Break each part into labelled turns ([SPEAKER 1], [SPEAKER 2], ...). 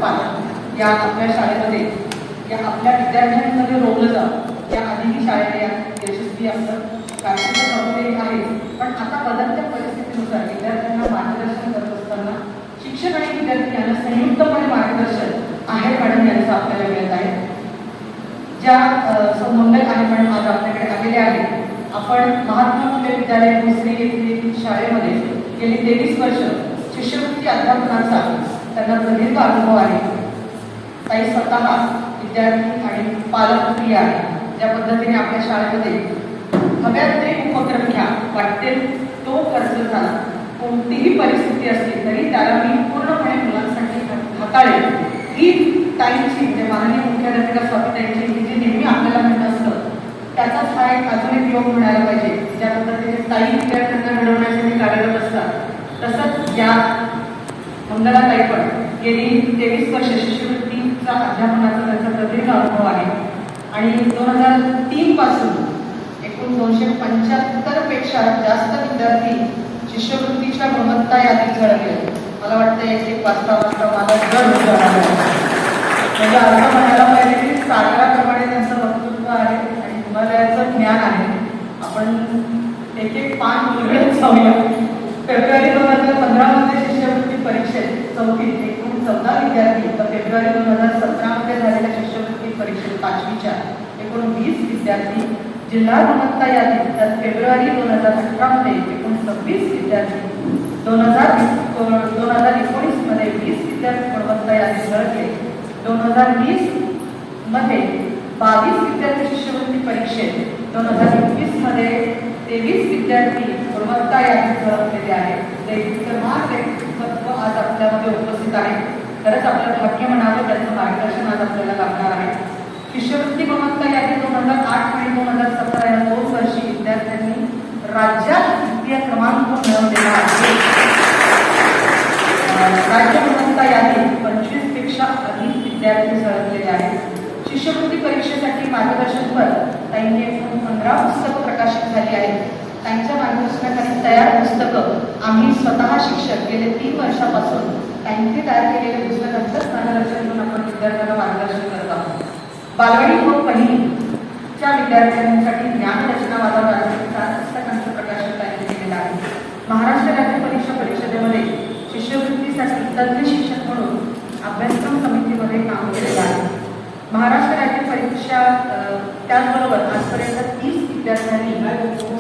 [SPEAKER 1] पालक या आपल्या शाळेमध्ये या आपल्या विद्यार्थ्यांमध्ये रोवलं जावं या आधीही शाळेने यशस्वी आपलं कारकीर्द ठरवलेली आहे. पण आता बदलत्या परिस्थितीनुसार विद्यार्थ्यांना मार्गदर्शन करत असताना शिक्षक आणि विद्यार्थी यांना संयुक्तपणे मार्गदर्शन आहेर मॅडम यांचं आपल्याला मिळत आहे. ज्या मंगल आहेर मॅडम आज आपल्याकडे आलेले आहेत. आपण महात्मा फुले विद्यालय भोसरी येथील शाळेमध्ये गेली 23 वर्ष शिष्यवृत्ती अध्यापनाचा त्यांना प्रदीर्घ अनुभव आहे. ताई स्वतः विद्यार्थी आणि पालकप्रिय आहे. ज्या पद्धतीने आपल्या शाळेमध्ये हव्या ते उपक्रम घ्या, वाटेल तो खर्च झाला, कोणतीही परिस्थिती असली तरी त्याला मी पूर्णपणे मुलांसाठी हाताळेल ही ताईंची म्हणजे माननीय मुख्याध्यापिका स्वातीताईंची ही जी नेहमी आपल्याला म्हणत असतं त्याचाच हा एक अजून एक योग मिळाला पाहिजे. ज्या पद्धतीने ताई विद्यार्थ्यांना घडवण्यासाठी कार्यरत असतात तसंच या मंगलाताई पण गेली 23 वर्ष शिष्यवृत्तीचा अध्यापनाचा त्यांचा प्रदीर्घ अनुभव आहे आणि 2003 पासून एकूण 275 पेक्षा जास्त विद्यार्थी शिष्यवृत्तीच्या गुणवत्ता यादीत झळकले. मला वाटतं एक वाजता मला जड होत म्हणजे असं म्हणायला पाहिजे की सागराप्रमाणे त्यांचं वक्तृत्व आहे आणि हिमालयाचं ज्ञान आहे. आपण एक पान मुलगीत जाऊया. फेब्रुवारी 2015 मध्ये शिष्यवृत्ती परीक्षेत चौथीत एकूण 14 विद्यार्थी तर फेब्रुवारी 2017 मध्ये झालेल्या शिष्यवृत्ती परीक्षेत 5वीच्या एकूण 20 विद्यार्थी जिल्हा गुणवत्ता यादीत तर फेब्रुवारी 2018 मध्ये एकूण 26 विद्यार्थी 2019 मध्ये 20 विद्यार्थी गुणवत्ता यादीत झळकले. 2020 मध्ये 22 विद्यार्थी शिष्यवृत्ती परीक्षेत 2021 मध्ये 23 विद्यार्थी गुणवत्ता यादीत झळकलेले आहेत. ते महान व्यक्तिमत्व आज आपल्यामध्ये उपस्थित आहे. खरंच आपलं भाग्य म्हणावं त्यांचं मार्गदर्शन आज आपल्याला लाभणार आहे. शिष्यवृत्ती गुणवत्ता यादी 2008 आणि 2017 या 2 वर्षी विद्यार्थ्यांनी राज्यात द्वितीय क्रमांक मिळवलेला आहे. राज्य गुणवत्ता यादीत 25 पेक्षा अधिक विद्यार्थी झळकलेले आहेत. शिष्यवृत्ती परीक्षेसाठी मार्गदर्शनपर ताईंनी एकूण 15 पुस्तकं प्रकाशित झाली आहेत. त्यांच्या मार्गदर्शनाखाली तयार पुस्तकं आम्ही स्वतः शिक्षक गेले 3 वर्षापासून त्यांनी तयार केलेले पुस्तकांचंच मार्गदर्शन करून आपण विद्यार्थ्यांना मार्गदर्शन करत आहोत. बालवाडी व पहिलीच्या विद्यार्थ्यांसाठी ज्ञानरचना वादावरती 4 पुस्तकांचं प्रकाशन त्यांनी केलेलं आहे. महाराष्ट्र राज्य परीक्षा परिषदेमध्ये शिष्यवृत्तीसाठी तज्ज्ञ शिक्षक म्हणून अभ्यासक्रम समितीमध्ये काम केलेलं आहे. महाराष्ट्र राज्य परीक्षा त्याचबरोबर आजपर्यंत 30 विद्यार्थ्यांनी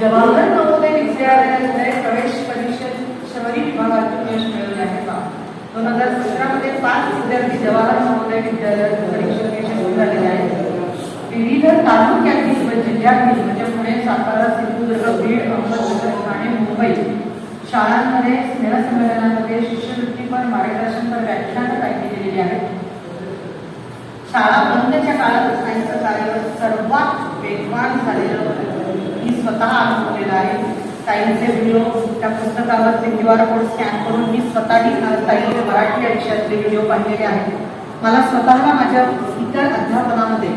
[SPEAKER 1] जवाहर नवोदय विद्यालयामध्ये प्रवेश परीक्षेत शहरी विभागातून यश मिळवले आहे. 2017 मध्ये 5 विद्यार्थी जवाहर नवोदय विद्यालयात परीक्षेत यशस्वी झालेले आहेत. विविध तालुक्यातील व जिल्ह्यातील म्हणजे पुणे, सातारा, सिंधुदुर्ग, बीड, अहमदनगर, ठाणे, मुंबई शाळांमध्ये स्नेहसंमेलनामध्ये शिष्यवृत्तीपर मार्गदर्शनपर व्याख्यानं तयार केलेली आहेत. शाळा बंदच्या काळात त्यांचं कार्य सर्वात वेगवान झालेलं मी स्वतः अनुभवलेलं आहे. ताईंचे व्हिडिओ त्या पुस्तकावर ते QR कोड स्कॅन करून मी स्वतःही ताईंचे मराठी विषयातले व्हिडिओ पाहिलेले आहेत. मला स्वतःला माझ्या इतर अध्यापनामध्ये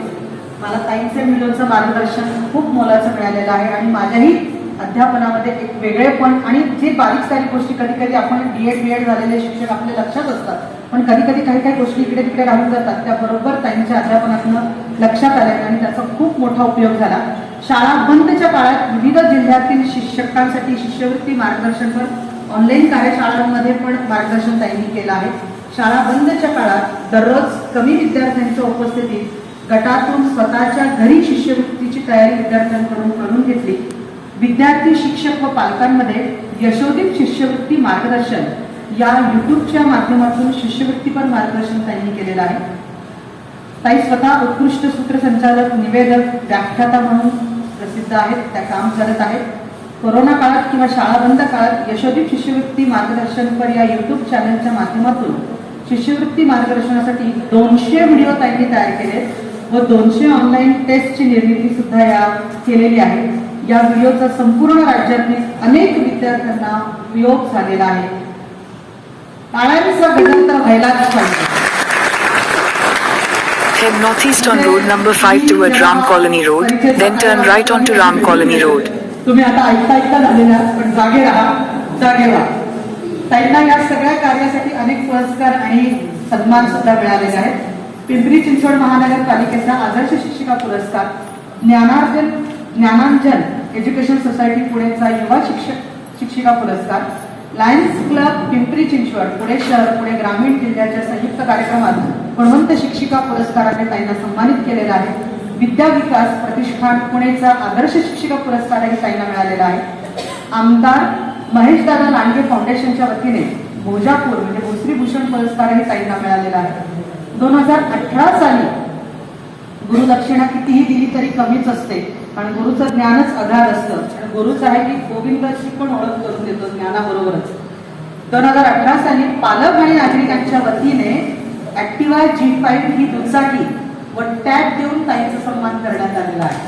[SPEAKER 1] मला ताईंचे व्हिडिओचं मार्गदर्शन खूप मोलाचं मिळालेलं आहे आणि माझ्याही अध्यापनामध्ये एक वेगळेपण आणि जे बारीक सारीक गोष्टी कधी कधी आपण BEd झालेले शिक्षक आपल्या लक्षात असतात पण कधी कधी काही गोष्टी इकडे तिकडे राहून जातात त्याबरोबर ताईंच्या अध्यापनातून लक्षात आल्या आणि त्याचा खूप मोठा उपयोग झाला. शाळा बंदच्या काळात विविध जिल्ह्यातील शिक्षकांसाठी शिष्यवृत्ती मार्गदर्शनपर ऑनलाईन कार्यशाळांमध्ये पण मार्गदर्शन ताईंनी केलं आहे. शाळा बंदच्या काळात दररोज कमी विद्यार्थ्यांच्या उपस्थितीत गटातून स्वतःच्या घरी शिष्यवृत्तीची तयारी विद्यार्थ्यांकडून करून घेतली. विद्यार्थी, शिक्षक व पालकांमध्ये यशोदीप शिष्यवृत्ती मार्गदर्शन या YouTubeच्या माध्यमातून शिष्यवृत्तीपर मार्गदर्शन त्यांनी केलेलं आहे. ताई स्वतः उत्कृष्ट सूत्रसंचालक, निवेदक, व्याख्याता म्हणून प्रसिद्ध आहेत. त्या काम करत आहेत. कोरोना काळात किंवा शाळा बंद काळात यशोदीप शिष्यवृत्ती मार्गदर्शनपर या YouTube चॅनलच्या माध्यमातून शिष्यवृत्ती मार्गदर्शनासाठी 200 व्हिडिओ त्यांनी तयार केले व 200 ऑनलाईन टेस्टची निर्मिती सुद्धा या केलेली आहे. या व्हिडिओचा संपूर्ण राज्यातील अनेक विद्यार्थ्यांना उपयोग झालेला आहे. टाळ्यांचा गजर तर व्हायलाच पाहिजे.
[SPEAKER 2] Head northeast on road number 5 toward Ram Colony Road, then turn right onto Ram Colony Road.
[SPEAKER 1] तुम्ही आता ऐकता झालेला पण जागे राहा, जागे व्हा. ताईंना या सगळ्या कार्यासाठी अनेक पुरस्कार आणि सन्मान सुद्धा मिळालेले आहेत. पिंपरी चिंचवड महानगरपालिकेचा आदर्श शिक्षिका पुरस्कार, ज्ञानांजन एज्युकेशन सोसायटी पुणेचा युवा शिक्षिका पुरस्कार, लायन्स क्लब पिंपरी चिंचवड पुणे शहर पुणे ग्रामीण जिल्ह्याच्या संयुक्त कार्यक्रमात गुणवंत शिक्षिका पुरस्काराने त्यांना सन्मानित केलेला आहे. विद्या विकास प्रतिष्ठान पुणेचा आदर्श शिक्षिका पुरस्कारही त्यांना मिळालेला आहे. आमदार महेशदादा लांडगे फाउंडेशनच्या वतीने भोजापूर म्हणजे भोसरी भूषण पुरस्कारही त्यांना मिळालेला आहे. 2018 साली गुरुदक्षिणा कितीही दिली तरी कमीच असते, कारण गुरुचं ज्ञानच आधार असतं. आणि गुरुच आहे की गोविंदाची पण ओळख करून देतो ज्ञानाबरोबरच. 2018 साली पालक आणि नागरिकांच्या वतीने ऍक्टिवा G5 ही दुचाकी व टॅग देऊन त्यांचा सन्मान करण्यात आलेला आहे.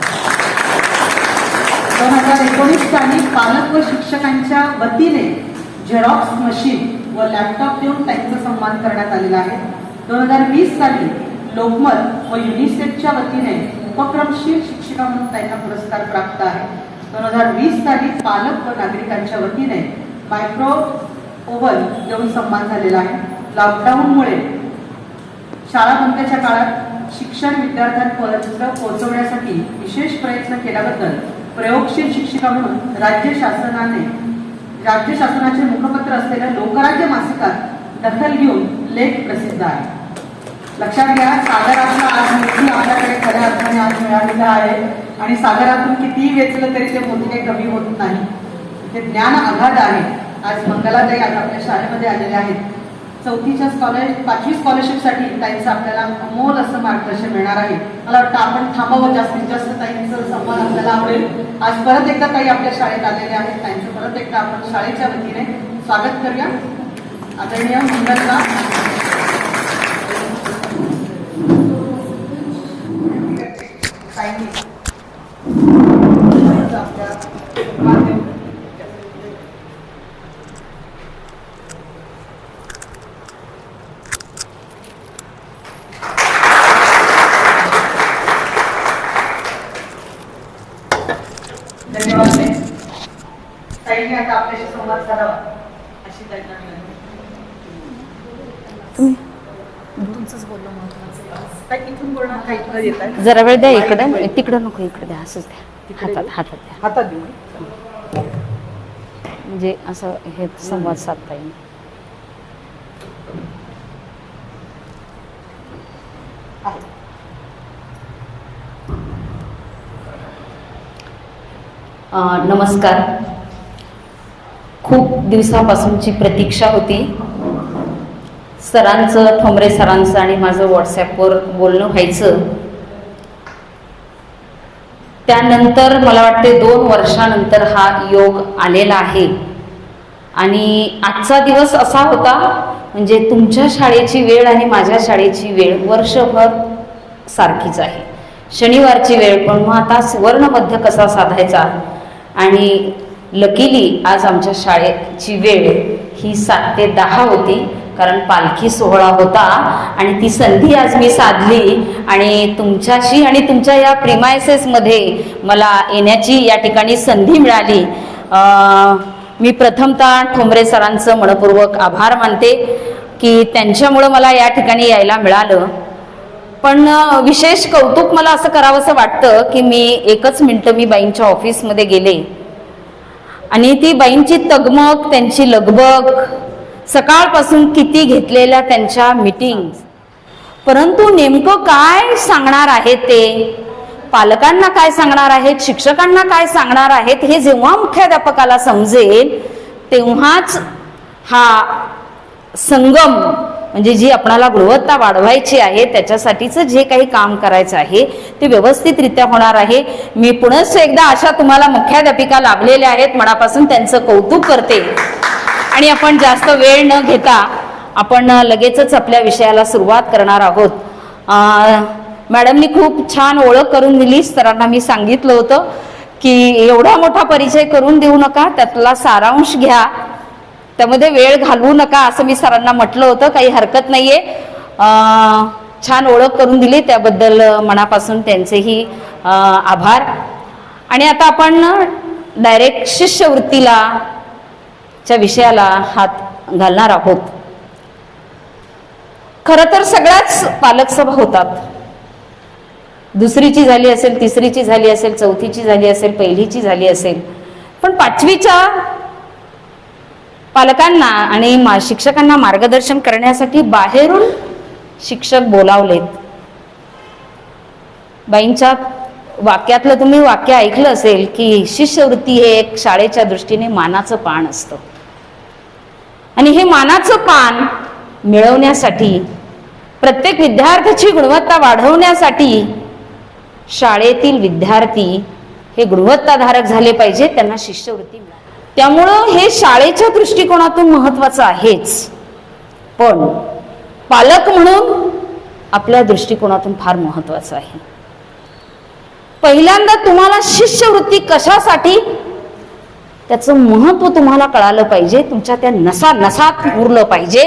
[SPEAKER 1] 2019 साली पालक व शिक्षकांच्या वतीने झेरॉक्स मशीन व लॅपटॉप देऊन त्यांचा सन्मान करण्यात आलेला आहे. 2020 साली लोकमत व युनिसेफच्या वतीने उपक्रमशील शिक्षिका म्हणून त्यांना पुरस्कार प्राप्त आहे. 2020 साली पालक व नागरिकांच्या वतीने मायक्रो ओव्हन देऊन सन्मान झालेला आहे. लॉकडाऊनमुळे शाळा बंदच्या काळात शिक्षण विद्यार्थ्यांपर्यंत पोहोचवण्यासाठी विशेष प्रयत्न केल्याबद्दल प्रयोगशील शिक्षिका म्हणून राज्य शासनाचे मुखपत्र असलेल्या लोकराज्य मासिकात दखल घेऊन लेख प्रसिद्ध आहे. लक्षात घ्या, सागरातला आज मोती आपल्याकडे खऱ्या अर्थाने आज मिळालेला आहे आणि सागरातून कितीही वेचलं तरी ते मोती काही कमी होत नाही. ते ज्ञान आघात आहे. आज मंगलाताई आज आपल्या शाळेमध्ये आलेले आहेत. 5वी स्कॉलरशिपसाठी ताईंचं आपल्याला अमोल असं मार्गदर्शन मिळणार आहे. मला वाटतं आपण थांबावं, जास्तीत जास्त ताईंचं संवाद आपल्याला आवडेल. आज परत एकदा ताई आपल्या शाळेत आलेले आहेत. ताईंचं परत एकदा आपण शाळेच्या वतीने स्वागत करूया. आदरणीय मंगलला धन्यवाद. ताईने आता आपल्याशी संवाद साधावा अशी त्यांना तुमचंच बोलणं महत्वाचं आहे. इथून बोलणं काही इकडे येत आहे.
[SPEAKER 3] जरा वेळ द्या इकडे, तिकडं नको, इकडे द्या. असंच द्या, हातात द्या.
[SPEAKER 1] हातात देऊ
[SPEAKER 3] म्हणजे असं हे संवाद साधता येईल. नमस्कार. खूप दिवसापासूनची प्रतीक्षा होती. सरांचं, ठोंबरे सरांचं आणि माझं व्हॉट्सॲपवर बोलणं व्हायचं. त्यानंतर मला वाटते 2 वर्षानंतर हा योग आलेला आहे. आणि आजचा दिवस असा होता, म्हणजे तुमच्या शाळेची वेळ आणि माझ्या शाळेची वेळ वर्षभर सारखीच आहे. शनिवारची वेळ, पण मग आता सुवर्णमध्य कसा साधायचा. आणि लकीली आज आमच्या शाळेची वेळ ही 7 ते 10 होती, कारण पालखी सोहळा होता. आणि ती संधी आज मी साधली आणि तुमच्याशी आणि तुमच्या या प्रिमायसेसमध्ये मला येण्याची या ठिकाणी संधी मिळाली. मी प्रथमतः ठोंबरे सरांचं मनपूर्वक आभार मानते की त्यांच्यामुळं मला या ठिकाणी यायला मिळालं. पण विशेष कौतुक मला असं करावंसं वाटतं की मी 1 मिनिटं मी बाईंच्या ऑफिसमध्ये गेले आणि ती बाईंची तगमग, त्यांची लगबग, सकाळपासून किती घेतलेल्या त्यांच्या मीटिंग, परंतु नेमकं काय सांगणार आहेत ते, पालकांना काय सांगणार आहेत, शिक्षकांना काय सांगणार आहेत, हे जेव्हा मुख्याध्यापकाला समजेल तेव्हाच हा संगम, म्हणजे जी आपणाला गुणवत्ता वाढवायची आहे त्याच्यासाठीचं जे काही काम करायचं आहे ते व्यवस्थितरित्या होणार आहे. मी पुनश्च एकदा अशा तुम्हाला मुख्याध्यापिका लाभलेल्या आहेत, मनापासून त्यांचं कौतुक करते. आणि आपण जास्त वेळ न घेता आपण लगेचच आपल्या विषयाला सुरुवात करणार आहोत. मॅडमनी खूप छान ओळख करून दिली. सरांना मी सांगितलं होतं की एवढा मोठा परिचय करून देऊ नका, त्यातला सारांश घ्या, त्यामध्ये वेळ घालवू नका, असं मी सरांना म्हटलं होतं. काही हरकत नाहीये. छान ओळख करून दिली त्याबद्दल मनापासून त्यांचेही आभार. आणि आता आपण डायरेक्ट शिष्यवृत्तीला च्या विषयाला हात घालणार आहोत. खरं तर सगळ्याच पालक सभा होतात. दुसरीची झाली असेल, तिसरीची झाली असेल, चौथीची झाली असेल, पहिलीची झाली असेल, पण 5वीच्या पालकांना आणि शिक्षकांना मार्गदर्शन करण्यासाठी बाहेरून शिक्षक बोलावलेत. बाईंच्या वाक्यातलं तुम्ही वाक्य ऐकलं असेल की शिष्यवृत्ती हे एक शाळेच्या दृष्टीने मानाचं पान असतं आणि हे मानाचं पान मिळवण्यासाठी, प्रत्येक विद्यार्थ्याची गुणवत्ता वाढवण्यासाठी शाळेतील विद्यार्थी हे गुणवत्ताधारक झाले पाहिजे, त्यांना शिष्यवृत्ती मिळाली. त्यामुळं हे शाळेच्या दृष्टिकोनातून महत्वाचं आहेच, पण पालक म्हणून आपल्या दृष्टिकोनातून फार महत्वाचं आहे. पहिल्यांदा तुम्हाला शिष्यवृत्ती कशासाठी, त्याचं महत्व तुम्हाला कळालं पाहिजे, तुमच्या त्या नसात उरलं पाहिजे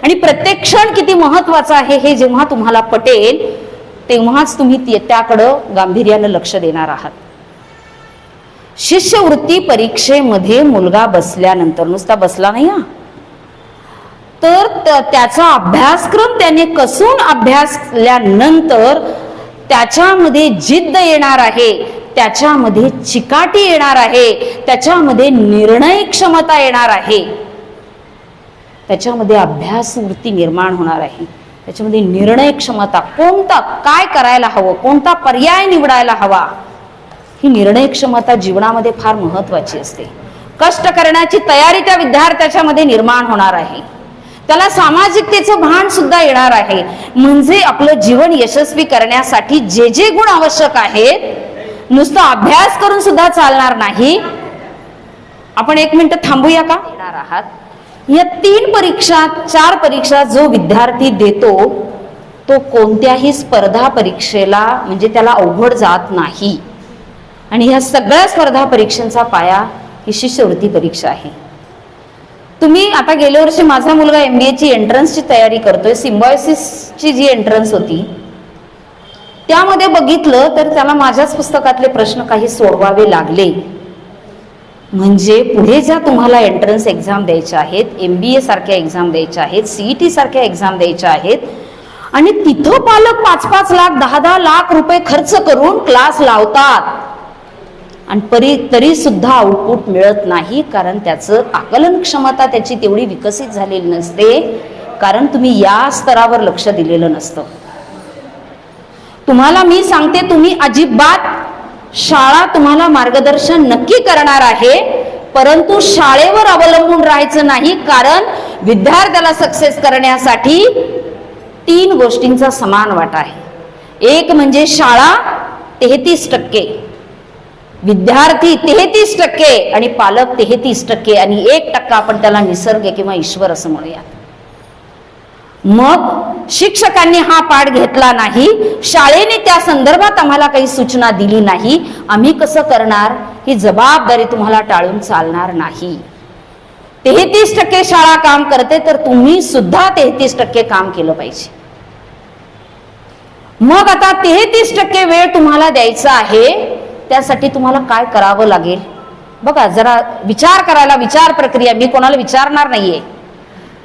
[SPEAKER 3] आणि प्रत्येक क्षण किती महत्वाचा आहे हे जेव्हा तुम्हाला पटेल तेव्हाच तुम्ही त्याकडं गांभीर्यानं लक्ष देणार आहात. शिष्यवृत्ती परीक्षेमध्ये मुलगा बसल्यानंतर, नुसता बसला नाही हा, तर त्याचा अभ्यासक्रम त्याने कसून अभ्यासल्यानंतर त्याच्यामध्ये जिद्द येणार आहे, त्याच्यामध्ये चिकाटी येणार आहे, त्याच्यामध्ये निर्णय क्षमता येणार आहे, त्याच्यामध्ये अभ्यासवृत्ती निर्माण होणार आहे, त्याच्यामध्ये निर्णय क्षमता, कोणता काय करायला हवं, कोणता पर्याय निवडायला हवा, ही निर्णय क्षमता जीवनामध्ये फार महत्वाची असते. कष्ट करण्याची तयारी त्या विद्यार्थ्याच्यामध्ये निर्माण होणार आहे, त्याला सामाजिकतेचं भान सुद्धा येणार आहे. म्हणजे आपलं जीवन यशस्वी करण्यासाठी जे जे गुण आवश्यक आहेत, नुसतं अभ्यास करून सुद्धा चालणार नाही. आपण 1 मिनिट थांबूया का? येणार आहात या 3 परीक्षा 4 परीक्षा जो विद्यार्थी देतो तो कोणत्याही स्पर्धा परीक्षेला म्हणजे त्याला अवघड जात नाही. आणि ह्या सगळ्या स्पर्धा परीक्षांचा पाया ही शिष्यवृत्ती परीक्षा आहे. तुम्ही आता गेल्या वर्षी माझा मुलगा MBA ची एंट्रन्सची तयारी करतोय, सिम्बायोसिसची जी एंट्रन्स होती त्यामध्ये बघितलं तर त्याला माझ्याच पुस्तकातले प्रश्न काही सोडवावे लागले. म्हणजे पुढे ज्या तुम्हाला एंट्रन्स एक्झाम द्यायच्या आहेत, MBA सारख्या एक्झाम द्यायच्या आहेत, CET सारख्या एक्झाम द्यायच्या आहेत आणि तिथं पालक 5-5 लाख 10-10 लाख रुपये खर्च करून क्लास लावतात आणि तरी सुद्धा आउटपुट मिळत नाही, कारण त्याचं आकलन क्षमता त्याची तेवढी विकसित झालेली नसते, कारण तुम्ही या स्तरावर लक्ष दिलेलं नसतं. तुम्हाला मी सांगते, तुम्ही अजिबात, शाळा तुम्हाला मार्गदर्शन नक्की करणार आहे, परंतु शाळेवर अवलंबून राहायचं नाही, कारण विद्यार्थ्याला सक्सेस करण्यासाठी 3 गोष्टींचा समान वाटा आहे. एक म्हणजे शाळा 33%, विद्यार्थी 33% आणि पालक 33% आणि 1% आपण त्याला निसर्ग किंवा ईश्वर असं म्हणूया. मग शिक्षकांनी हा पाठ घेतला नाही, शाळेने त्या संदर्भात आम्हाला काही सूचना दिली नाही, आम्ही कसं करणार, ही जबाबदारी तुम्हाला टाळून चालणार नाही. 33% शाळा काम करते तर तुम्ही सुद्धा 33% काम केलं पाहिजे. मग आता 33% वेळ तुम्हाला द्यायचा आहे, त्यासाठी तुम्हाला काय करावं लागेल बघा. जरा विचार करायला, विचार प्रक्रिया, मी कोणाला विचारणार नाहीये,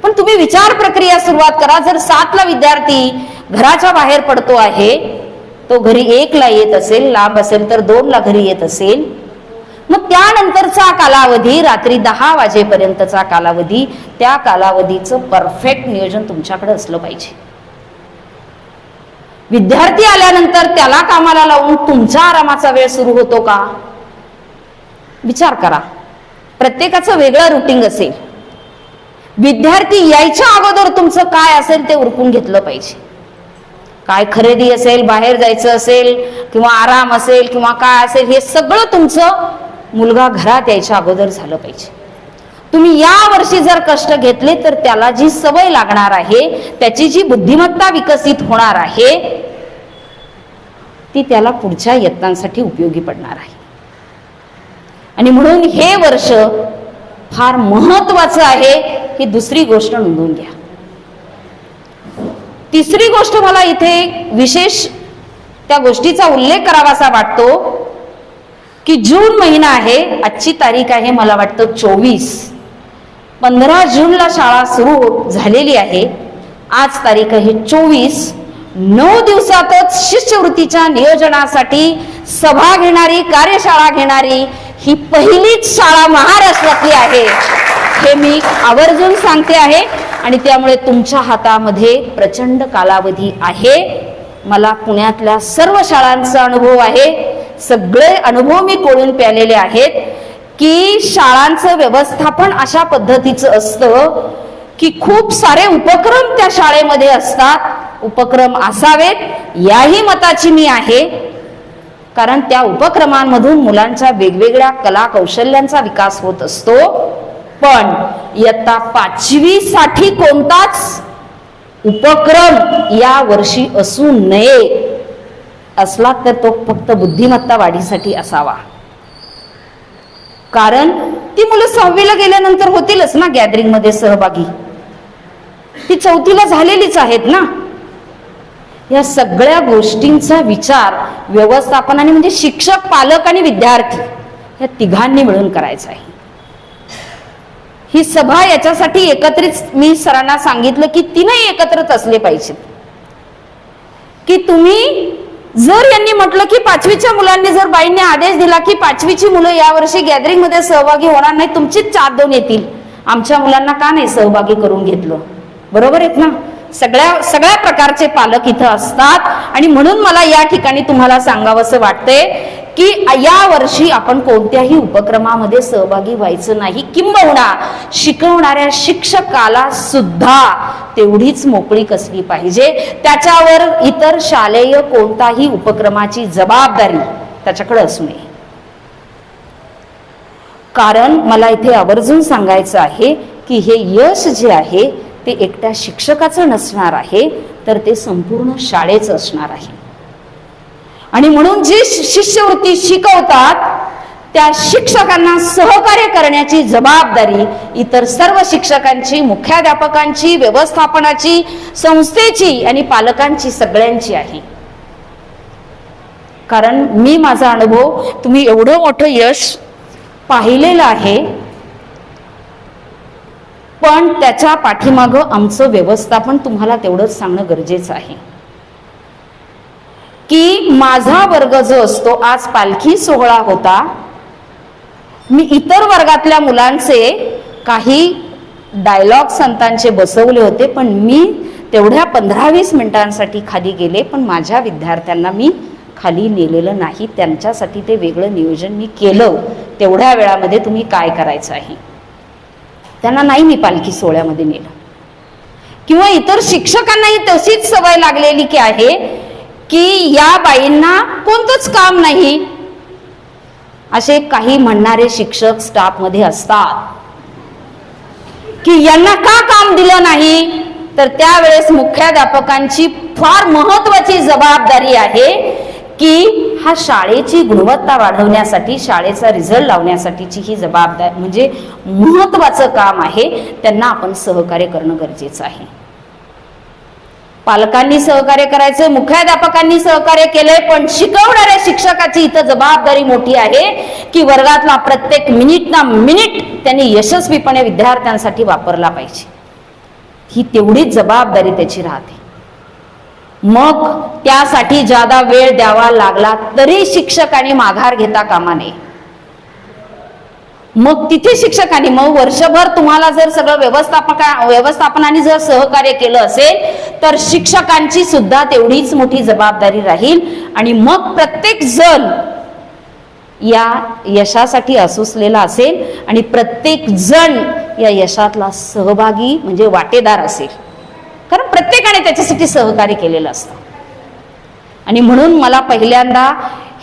[SPEAKER 3] पण तुम्ही विचार प्रक्रिया सुरुवात करा. जर 7ला विद्यार्थी घराच्या बाहेर पडतो आहे, तो घरी 1ला येत असेल, लांब असेल तर 2ला घरी येत असेल, मग त्यानंतरचा कालावधी रात्री 10 वाजेपर्यंतचा कालावधी, त्या कालावधीचं परफेक्ट नियोजन तुमच्याकडे असलं पाहिजे. विद्यार्थी आल्यानंतर त्याला कामाला लावून तुमच्या आरामाचा वेळ सुरू होतो का? विचार करा. प्रत्येकाचं वेगळं रुटीन असेल. विद्यार्थी यायच्या अगोदर तुमचं काय असेल ते उरकून घेतलं पाहिजे. काय खरेदी असेल, बाहेर जायचं असेल किंवा आराम असेल किंवा काय असेल, हे सगळं तुमचं मुलगा घरात यायच्या अगोदर झालं पाहिजे. तुम्ही या वर्षी जर कष्ट घेतले तर त्याला जी सवय लागणार आहे, त्याची जी बुद्धिमत्ता विकसित होणार आहे, ती त्याला पुढच्या यत्नांसाठी उपयोगी पडणार आहे. आणि म्हणून हे वर्ष फार महत्वाचं आहे, ही दुसरी गोष्ट नोंदवून घ्या. तिसरी गोष्ट मला इथे विशेष त्या गोष्टीचा उल्लेख करावासा वाटतो की जून महिना आहे, आजची तारीख आहे मला वाटतं 24. 15 जूनला शाळा सुरू झालेली आहे आज तारीख आहे 24. 9 दिवसातच शिष्यवृत्तीच्या नियोजनासाठी सभा घेणारी, कार्यशाळा घेणारी ही पहिलीच शाळा महाराष्ट्रातली आहे, हे मी आवर्जून सांगते आहे. आणि त्यामुळे तुमच्या हातामध्ये प्रचंड कालावधी आहे. मला पुण्यातल्या सर्व शाळांचा अनुभव आहे, सगळे अनुभव मी कोळून प्यालेले आहेत की शाळांचं व्यवस्थापन अशा पद्धतीचं असतं की खूप सारे उपक्रम त्या शाळेमध्ये असतात. उपक्रम असावेत याही मताची मी आहे, कारण त्या उपक्रमांमधून मुलांच्या वेगवेगळ्या कला कौशल्यांचा विकास होत असतो. पण इयत्ता 5वी साठी कोणताच उपक्रम या वर्षी असू नये. असला तर तो फक्त बुद्धिमत्ता वाढीसाठी असावा, कारण ती मुलं 6वीला गेल्यानंतर होतीलच ना गॅदरिंग मध्ये सहभागी, ती 4थीला झालेलीच आहेत ना. या सगळ्या गोष्टींचा विचार व्यवस्थापनाने म्हणजे शिक्षक, पालक आणि विद्यार्थी या तिघांनी मिळून करायचा आहे. ही सभा याच्यासाठी एकत्रित मी सरांना सांगितलं की तीनही एकत्रित असले पाहिजेत. की तुम्ही जर यांनी म्हटलं की 5वीच्या मुलांनी, जर बाईंनी आदेश दिला की 5वीची मुलं यावर्षी गॅदरिंग मध्ये सहभागी होणार नाही, तुमचीच 4-2 येतील, आमच्या मुलांना का नाही सहभागी करून घेतलं? बरोबर आहेत ना. सगळ्या प्रकारचे पालक इथं असतात. आणि म्हणून मला या ठिकाणी तुम्हाला सांगावंसं वाटतंय की या वर्षी आपण कोणत्याही उपक्रमामध्ये सहभागी व्हायचं नाही, किंबहुना शिकवणाऱ्या शिक्षकाला सुद्धा तेवढीच मोकळीक असली पाहिजे. त्याच्यावर इतर शालेय कोणताही उपक्रमाची जबाबदारी त्याच्याकडे असू नये. कारण मला इथे आवर्जून सांगायचं आहे की हे यश जे आहे ते एकट्या शिक्षकाचं नसणार आहे, तर ते संपूर्ण शाळेचं असणार आहे. आणि म्हणून जी शिष्यवृत्ती शिकवतात त्या शिक्षकांना सहकार्य करण्याची जबाबदारी इतर सर्व शिक्षकांची, मुख्याध्यापकांची, व्यवस्थापनाची, संस्थेची आणि पालकांची, सगळ्यांची आहे. कारण मी माझा अनुभव, तुम्ही एवढं मोठं यश पाहिलेलं आहे, पण त्याच्या पाठीमागं आमचं व्यवस्थापन तुम्हाला तेवढंच सांगणं गरजेचं आहे की माझा वर्ग जो असतो, आज पालखी सोहळा होता, मी इतर वर्गातल्या मुलांचे काही डायलॉग संतांचे बसवले होते, पण मी तेवढ्या 15-20 मिनिटांसाठी खाली गेले, पण माझ्या विद्यार्थ्यांना मी खाली नेलेलं नाही. त्यांच्यासाठी ते वेगळं नियोजन मी केलं. तेवढ्या वेळामध्ये तुम्ही काय करायचं आहे, त्यांना नाही मी पालखी सोहळ्यामध्ये नेलं. किंवा इतर शिक्षकांनाही तशीच सवय लागलेली की आहे की या बाईंना कोणतंच काम नाही, असे काही म्हणणारे शिक्षक स्टाफ मध्ये असतात की यांना का काम दिलं नाही. तर त्यावेळेस मुख्याध्यापकांची फार महत्वाची जबाबदारी आहे की हा शाळेची गुणवत्ता वाढवण्यासाठी, शाळेचा रिझल्ट लावण्यासाठीची ही जबाबदारी म्हणजे महत्वाचं काम आहे. त्यांना आपण सहकार्य करणं गरजेचं आहे. पालकांनी सहकार्य करायचं, मुख्याध्यापकांनी सहकार्य केलंय, पण शिकवणाऱ्या शिक्षकाची इथं जबाबदारी मोठी आहे की वर्गातला प्रत्येक मिनिट ना मिनिट त्यांनी यशस्वीपणे विद्यार्थ्यांसाठी वापरला पाहिजे. ही तेवढीच जबाबदारी त्याची राहते. मग त्यासाठी जादा वेळ द्यावा लागला तरी शिक्षकांनी माघार घेता कामा नये. मग तिथे शिक्षकांनी, मग वर्षभर तुम्हाला जर सगळं व्यवस्थापनाने जर सहकार्य केलं असेल तर शिक्षकांची सुद्धा तेवढीच मोठी जबाबदारी राहील. आणि मग प्रत्येक जण या यशासाठी असुसलेला असेल आणि प्रत्येक जण या यशातला सहभागी म्हणजे वाटेदार असेल, कारण प्रत्येकाने त्याच्यासाठी सहकार्य केलेलं असतं. आणि म्हणून मला पहिल्यांदा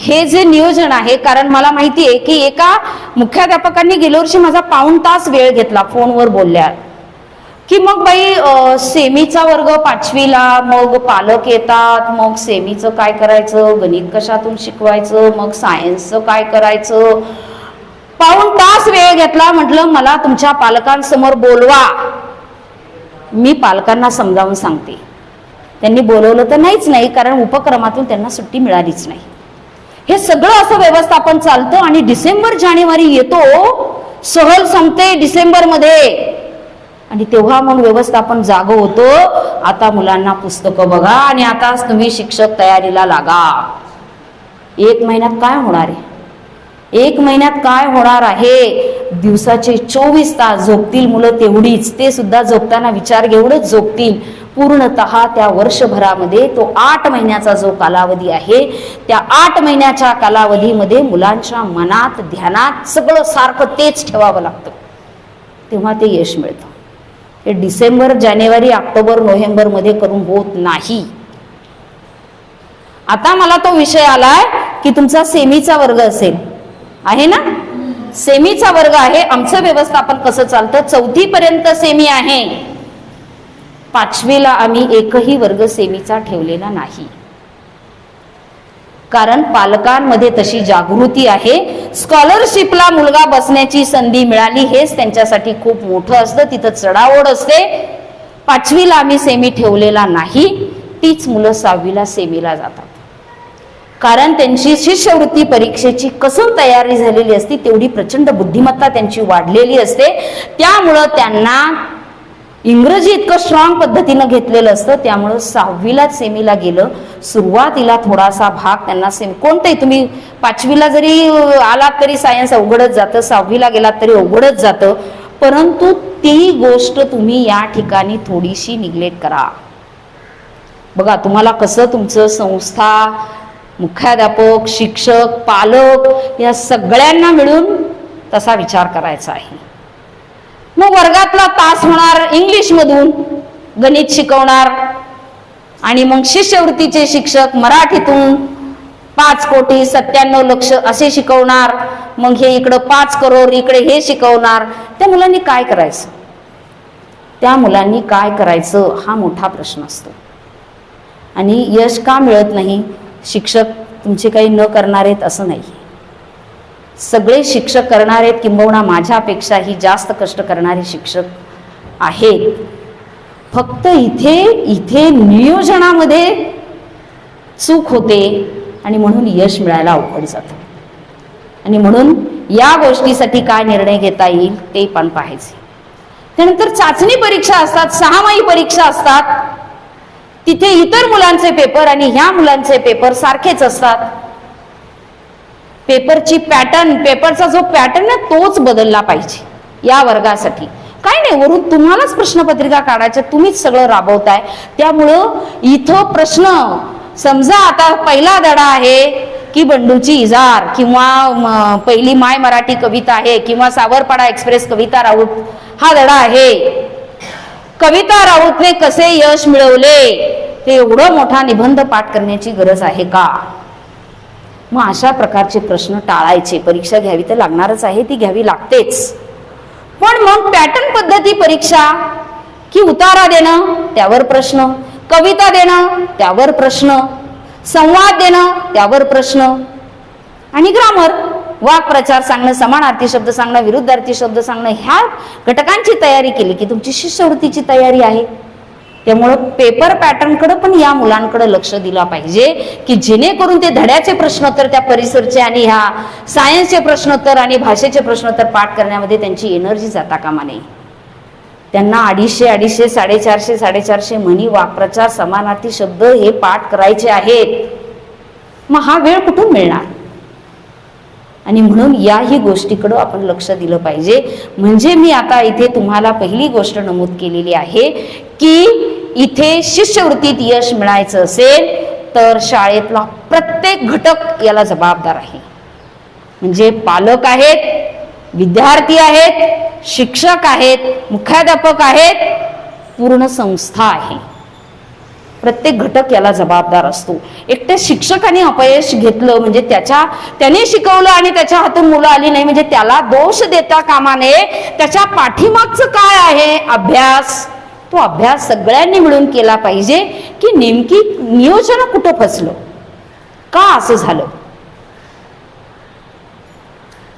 [SPEAKER 3] हे जे नियोजन आहे, कारण मला माहिती आहे की एका मुख्याध्यापकांनी गेल्या वर्षी माझा 1.5 तास वेळ घेतला फोनवर बोलल्या की मग बाई सेमीचा वर्ग 5वीला, मग पालक येतात, मग सेमीचं काय करायचं, गणित कशातून शिकवायचं, मग सायन्सचं काय करायचं. 1.5 तास वेळ घेतला. म्हटलं मला तुमच्या पालकांसमोर बोलवा, मी पालकांना समजावून सांगते. त्यांनी बोलवलं तर नाहीच नाही, कारण उपक्रमातून त्यांना सुट्टी मिळालीच नाही. हे सगळं असं व्यवस्थापन चालतं. आणि डिसेंबर जानेवारी येतो, सहल संपते डिसेंबर मध्ये, आणि तेव्हा मग व्यवस्थापन जागं होतं. आता मुलांना पुस्तकं बघा आणि आता तुम्ही शिक्षक तयारीला लागा. 1 महिन्यात काय होणार आहे? 1 महिन्यात काय होणार आहे? दिवसाचे 24 तास झोपतील मुलं तेवढीच, ते सुद्धा झोपताना विचार घेऊनच झोपतील. पूर्णतः त्या वर्षभरामध्ये तो 8 महिन्याचा जो कालावधी आहे, त्या 8 महिन्याच्या कालावधीमध्ये मुलांच्या मनात ध्यानात सगळं सारखं तेच ठेवावं लागतं, तेव्हा ते यश मिळतं. हे डिसेंबर, जानेवारी, ऑक्टोबर, नोव्हेंबरमध्ये करून होत नाही. आता मला तो विषय आलाय की तुमचा सेमीचा वर्ग असेल, आहे ना? सेमीचा वर्ग आहे. आमचं व्यवस्थापन कसं चालतं? 4थी पर्यंत सेमी आहे. 5वीला आम्ही एकही वर्ग सेमीचा ठेवलेला नाही, कारण पालकांमध्ये तशी जागृती आहे. स्कॉलरशिपला मुलगा बसण्याची संधी मिळाली हेच त्यांच्यासाठी खूप मोठं असतं, तिथं चढाओढ असते. 5वीला आम्ही सेमी ठेवलेला नाही. तीच मुलं 6वीला सेमीला जातात, कारण त्यांची शिष्यवृत्ती परीक्षेची कसून तयारी झालेली असते, तेवढी प्रचंड बुद्धिमत्ता त्यांची वाढलेली असते. त्यामुळं त्यांना इंग्रजी इतकं स्ट्रॉंग पद्धतीनं घेतलेलं असतं. त्यामुळं 6वीलाच सेमीला गेलं. सुरुवातीला थोडासा भाग त्यांना सेमी, कोणतंही तुम्ही 5वीला जरी आलात तरी सायन्स अवघडच जातं, 6वीला गेलात तरी अवघडच जातं. परंतु ती गोष्ट तुम्ही या ठिकाणी थोडीशी निग्लेक्ट करा. बघा तुम्हाला कसं तुमचं संस्था, मुख्याध्यापक, शिक्षक, पालक या सगळ्यांना मिळून तसा विचार करायचा आहे. मग वर्गातला तास होणार इंग्लिशमधून, गणित शिकवणार, आणि मग शिष्यवृत्तीचे शिक्षक मराठीतून 5,97,00,000 असे शिकवणार. मग हे इकडं 5 करोड, इकडे हे शिकवणार. त्या मुलांनी काय करायचं? त्या मुलांनी काय करायचं हा मोठा प्रश्न असतो. आणि यश का मिळत नाही? शिक्षक तुमचे काही न करणार आहेत असं नाही, सगळे शिक्षक करणार आहेत, किंबहुना माझ्यापेक्षाही जास्त कष्ट करणारे शिक्षक आहेत. फक्त इथे नियोजनामध्ये चूक होते आणि म्हणून यश मिळायला अवघड जातं. आणि म्हणून या गोष्टीसाठी काय निर्णय घेता येईल ते पण पाहायचे. त्यानंतर चाचणी परीक्षा असतात, 6माही परीक्षा असतात. तिथे इतर मुलांचे पेपर आणि ह्या मुलांचे पेपर सारखेच असतात. पेपरची पॅटर्न, पेपरचा जो पॅटर्न आहे तोच बदलला पाहिजे या वर्गासाठी. काय नाही, वरून तुम्हालाच प्रश्नपत्रिका काढायच्या, तुम्हीच सगळं राबवताय. त्यामुळं इथं प्रश्न, समजा आता पहिला धडा आहे की बंडूची इजार, किंवा पहिली माय मराठी कविता आहे, किंवा सावरपाडा एक्सप्रेस कविता राऊत हा धडा आहे. कविता राऊतने कसे यश मिळवले ते एवढं मोठा निबंध पाठ करण्याची गरज आहे का? मग अशा प्रकारचे प्रश्न टाळायचे. परीक्षा घ्यावी तर लागणारच आहे, ती घ्यावी लागतेच. पण मग पॅटर्न पद्धती परीक्षा, की उतारा देणं त्यावर प्रश्न, कविता देणं त्यावर प्रश्न, संवाद देणं त्यावर प्रश्न, आणि ग्रामर, वाक्प्रचार सांगणं, समानार्थी शब्द सांगणं, विरुद्धार्थी शब्द सांगणं, ह्या घटकांची तयारी केली की तुमची शिष्यवृत्तीची तयारी आहे. त्यामुळं पेपर पॅटर्नकडे पण या मुलांकडे लक्ष दिला पाहिजे, की जेणेकरून ते धड्याचे प्रश्नोत्तर, त्या परिसरचे आणि ह्या सायन्सचे प्रश्नोत्तर आणि भाषेचे प्रश्नोत्तर पाठ करण्यामध्ये त्यांची एनर्जी जाता कामा नये. त्यांना 250, 450 म्हणी, वाक्प्रचार, समानार्थी शब्द हे पाठ करायचे आहेत. मग हा वेळ कुठून मिळणार? आणि म्हणून याही गोष्टीकडे आपण लक्ष दिलं पाहिजे. म्हणजे मी आता इथे तुम्हाला पहिली गोष्ट नमूद केलेली आहे की इथे शिष्यवृत्तीत यश मिळायचं असेल तर शाळेतला प्रत्येक घटक याला जबाबदार आहे. म्हणजे पालक आहेत, विद्यार्थी आहेत, शिक्षक आहेत, मुख्याध्यापक आहेत, पूर्ण संस्था आहे. प्रत्येक घटक याला जबाबदार असतो. एकट्या शिक्षकाने अपयश घेतलं म्हणजे त्याने शिकवलं आणि त्याच्या हातून मुलं आली नाही म्हणजे त्याला दोष देता कामा नये. त्याच्या पाठीमागचं काय आहे? अभ्यास. तो अभ्यास सगळ्यांनी मिळून केला पाहिजे की नेमकी नियोजन कुठं फसलं, का असं झालं.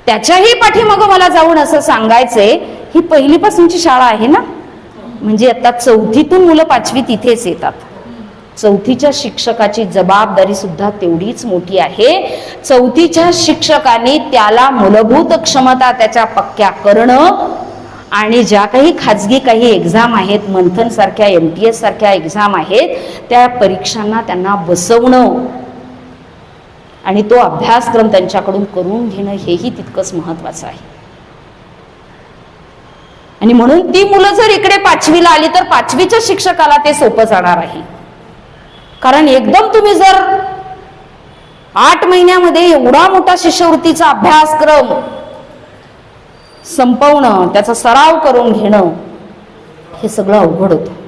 [SPEAKER 3] त्याच्याही पाठीमागं मला जाऊन असं सांगायचंय, ही पहिलीपासूनची शाळा आहे ना, म्हणजे आता 4थीतून मुलं 5वी तिथेच येतात. 4थीच्या शिक्षकाची जबाबदारी सुद्धा तेवढीच मोठी आहे. 4थीच्या शिक्षकांनी त्याला मूलभूत क्षमता त्याच्या पक्क्या करणं आणि ज्या काही खाजगी काही एक्झाम आहेत, मंथन सारख्या MTS सारख्या एक्झाम आहेत, त्या परीक्षांना त्यांना बसवणं आणि तो अभ्यासक्रम त्यांच्याकडून करून घेणं हेही तितकंच महत्वाचं आहे. आणि म्हणून ती मुलं जर इकडे 5वीला आली तर 5वीच्या शिक्षकाला ते सोपं जाणार आहे. कारण एकदम तुम्ही जर 8 महिन्यामध्ये एवढा मोठा शिष्यवृत्तीचा अभ्यासक्रम संपवणं, त्याचा सराव करून घेणं हे सगळं अवघड होतं.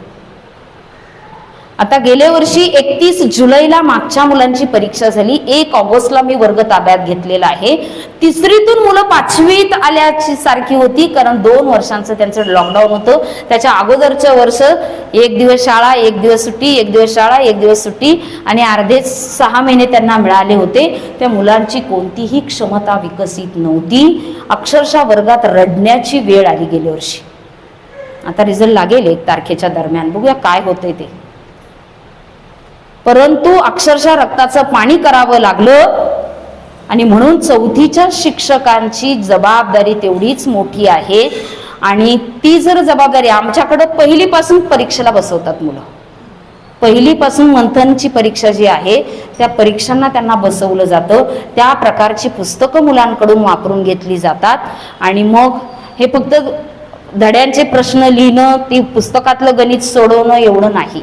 [SPEAKER 3] आता गेल्या वर्षी 31 जुलैला मागच्या मुलांची परीक्षा झाली. 1 ऑगस्टला मी वर्ग ताब्यात घेतलेला आहे. 3रीतून मुलं 5वीत आल्याची सारखी होती, कारण 2 वर्षांचं त्यांचं लॉकडाऊन होतं. त्याच्या अगोदरचं वर्ष 1 दिवस शाळा, 1 दिवस सुट्टी, 1 दिवस शाळा, 1 दिवस सुट्टी आणि अर्धे 6 महिने त्यांना मिळाले होते. त्या मुलांची कोणतीही क्षमता विकसित नव्हती. अक्षरशः वर्गात रडण्याची वेळ आली गेल्या वर्षी. आता रिझल्ट लागेल 1 तारखेच्या दरम्यान, बघूया काय होतंय ते. परंतु अक्षरशः रक्ताचं पाणी करावं लागलं. आणि म्हणून 4थीच्या शिक्षकांची जबाबदारी तेवढीच मोठी आहे. आणि ती जर जबाबदारी आमच्याकडं पहिलीपासून परीक्षेला बसवतात मुलं. पहिलीपासून मंथनची परीक्षा जी आहे त्या परीक्षांना त्यांना बसवलं जातं. त्या प्रकारची पुस्तकं मुलांकडून वापरून घेतली जातात. आणि मग हे फक्त धड्यांचे प्रश्न लिहिणं, ती पुस्तकातलं गणित सोडवणं एवढं नाही.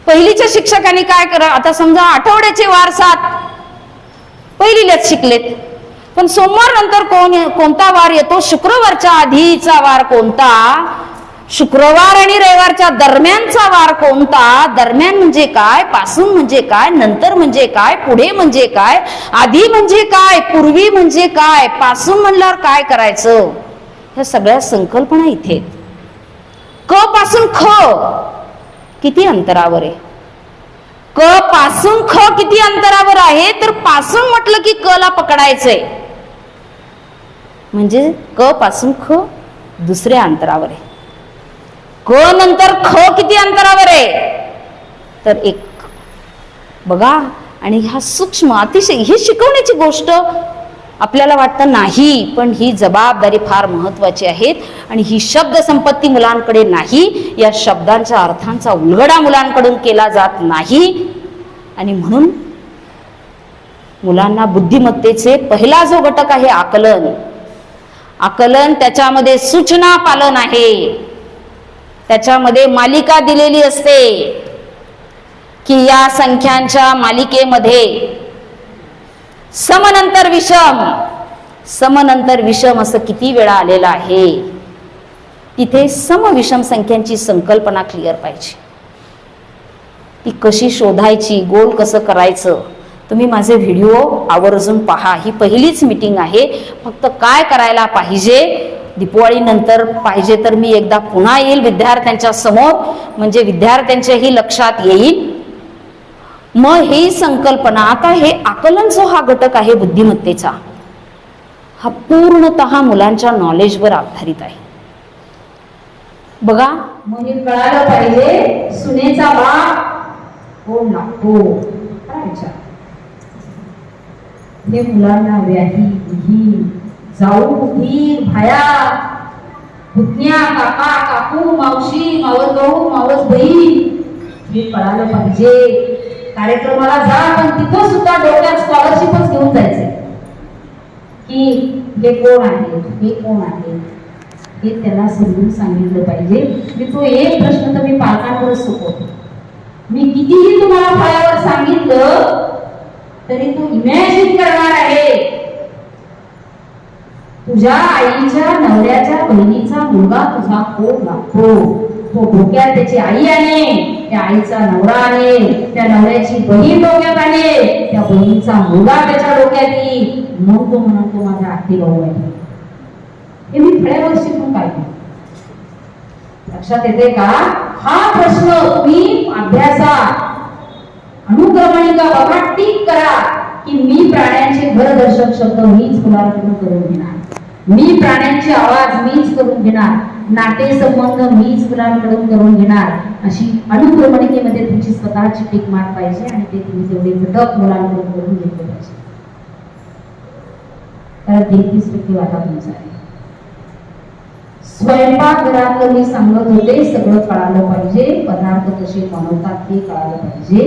[SPEAKER 3] पहिलीच्या शिक्षकांनी काय करा, आता समजा आठवड्याचे वार 7 पहिलीलाच शिकलेत, पण सोमवार नंतर कोणता वार येतो, शुक्रवारच्या आधीचा वार कोणता, शुक्रवार आणि रविवारच्या दरम्यानचा वार कोणता, दरम्यान म्हणजे काय, पासून म्हणजे काय, नंतर म्हणजे काय, पुढे म्हणजे काय, आधी म्हणजे काय, पूर्वी म्हणजे काय, पासून म्हणल्यावर काय करायचं, ह्या सगळ्या संकल्पना इथे. क पासून ख किती अंतरावर आहे, क पासून ख किती अंतरावर आहे, तर पासून म्हटलं की क ला पकडायचंय, म्हणजे क पासून ख दुसऱ्या अंतरावर आहे. क नंतर ख किती अंतरावर आहे, तर 1. बघा, आणि ह्या सूक्ष्म अतिशय ही शिकवण्याची गोष्ट आपल्याला वाटतं नाही, पण ही जबाबदारी फार महत्वाची आहे. आणि ही शब्द संपत्ती मुलांकडे नाही, या शब्दांच्या अर्थांचा उलगडा मुलांकडून केला जात नाही. आणि म्हणून मुलांना बुद्धिमत्तेचे पहिला जो घटक आहे आकलन, आकलन त्याच्यामध्ये सूचना पालन आहे. त्याच्यामध्ये मालिका दिलेली असते की या संख्यांच्या मालिकेमध्ये समनंतर विषम, समनंतर विषम असं किती वेळा आलेलं आहे. तिथे समविषम संख्यांची संकल्पना क्लिअर पाहिजे. ती कशी शोधायची, गोल कसं करायचं, तुम्ही माझे व्हिडिओ आवर्जून पहा. ही पहिलीच मीटिंग आहे. फक्त काय करायला पाहिजे, दिवाळीनंतर पाहिजे तर मी एकदा पुन्हा येईल विद्यार्थ्यांच्या समोर, म्हणजे विद्यार्थ्यांच्याही लक्षात येईल. मग ही संकल्पना, आता हे आकलन जो हा घटक आहे बुद्धिमत्तेचा, हा पूर्णतः मुलांच्या नॉलेजवर आधारित आहे. बघा,
[SPEAKER 1] मग हे कळालं पाहिजे सुनेचा बाप कोण लागतो. हे मुलांना व्याही विहीन जाऊ धीर भाया पुतण्या काका काकू मावशी मावस भाऊ मावस बहीण हे कळालं पाहिजे. कार्यक्रमाला जा, पण तिथं सुद्धा डोक्यात स्कॉलरशिपच घेऊन जायचंय की हे कोण आहे, हे कोण आहे, हे त्यांना समजून सांगितलं पाहिजे. की तो एक प्रश्न तर मी पालकांवरच सोपवतो. मी कितीही तुम्हाला फळ्यावर सांगितलं तरी तू इमॅजिन करणार आहे. तुझ्या आईच्या नवऱ्याच्या बहिणीचा मुलगा तुझा कोण लागतो, तो डोक्यात त्याची आई आहे, त्या आईचा नवरा आहे, त्या नवऱ्याची बहीण डोक्यात आहे, त्या बहिणीचा मुलगा त्याच्या डोक्यात येईल. मग तो म्हणतो माझा आत्ती भाऊ आहे. हे मी फळ्यावर शिकून काय लक्षात येते का? हा प्रश्न तुम्ही अभ्यासात अनुक्रमणिका बघा, टिक करा की मी प्राण्यांचे घरदर्शक शब्द मीच मुलांकडून करून घेणार, मी प्राण्यांचे आवाज मीच करून घेणार, नातेसंबंध मीच मुलांकडून करून घेणार. अशी अनुक्रमणिकेमध्ये तुमची स्वतःची टिक मार्क पाहिजे आणि ते तुम्ही तेवढे घटक मुलांकडून करून घेतले पाहिजे. तर 33% वाटा तुमचा आहे.
[SPEAKER 3] स्वयंपाकघरातलं मी सांगत होते सगळं कळालं पाहिजे, पदार्थ कसे बनवतात ते कळालं पाहिजे,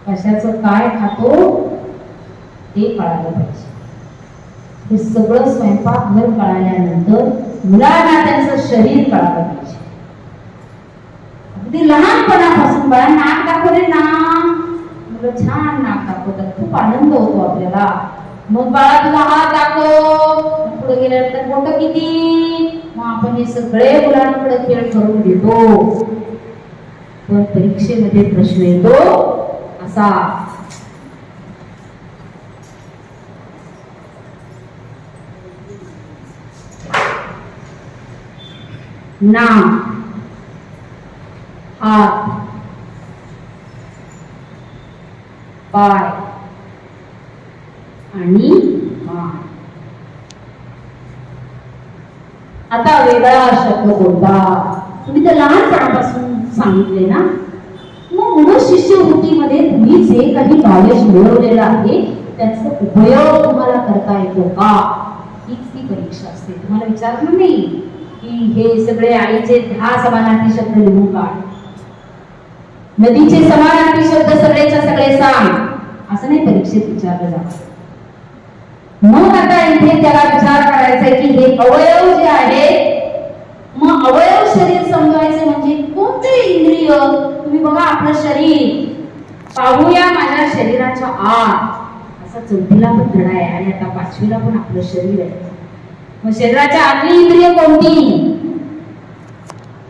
[SPEAKER 3] कशाचं काय खातो ते कळालं पाहिजे. हे सगळं स्वयंपाकघर कळाल्यानंतर मुलांना त्यांचं शरीर कळालं पाहिजे. अगदी लहानपणापासून बाळा नाक दाखवले ना, मुलं छान नाक दाखवतात, खूप आनंद होतो आपल्याला. मग बाळा तुला हात दाखव, पुढे गेल्यानंतर मोठं किती, मग आपण हे सगळे मुलांकडे खेळ करून घेतो. पण परीक्षेमध्ये प्रश्न येतो असा, नाक, हात, पाय आणि मान. आता वेगळा शब्द कोणता? तुम्ही तर लहानपणापासून सांगितले ना. मग मूळ शिष्यवृत्तीमध्ये तुम्ही जे काही नॉलेज मिळवलेलं आहे त्याचा उपयोग तुम्हाला करता येतो का, हीच ती परीक्षा असते. तुम्हाला विचारलं नाही की हे सगळे आईचे 10 समानार्थी शब्द लिहून काढ, नदीचे समानार्थी शब्द सगळेच्या सगळे सांग, असं नाही परीक्षेत विचारलं जातं. मग आता इथे त्याला विचार करायचा आहे की हे अवयव जे आहे, मग अवयव शरीर समजायचे म्हणजे कोणते इंद्रिय. तुम्ही बघा आपलं शरीर, पाहूया माझ्या शरीराच्या आत, असा 4थीला पण धडा आहे आणि आता 5वीला पण आपलं शरीर आहे. मग शरीराच्या आतली इंद्रिय कोणती,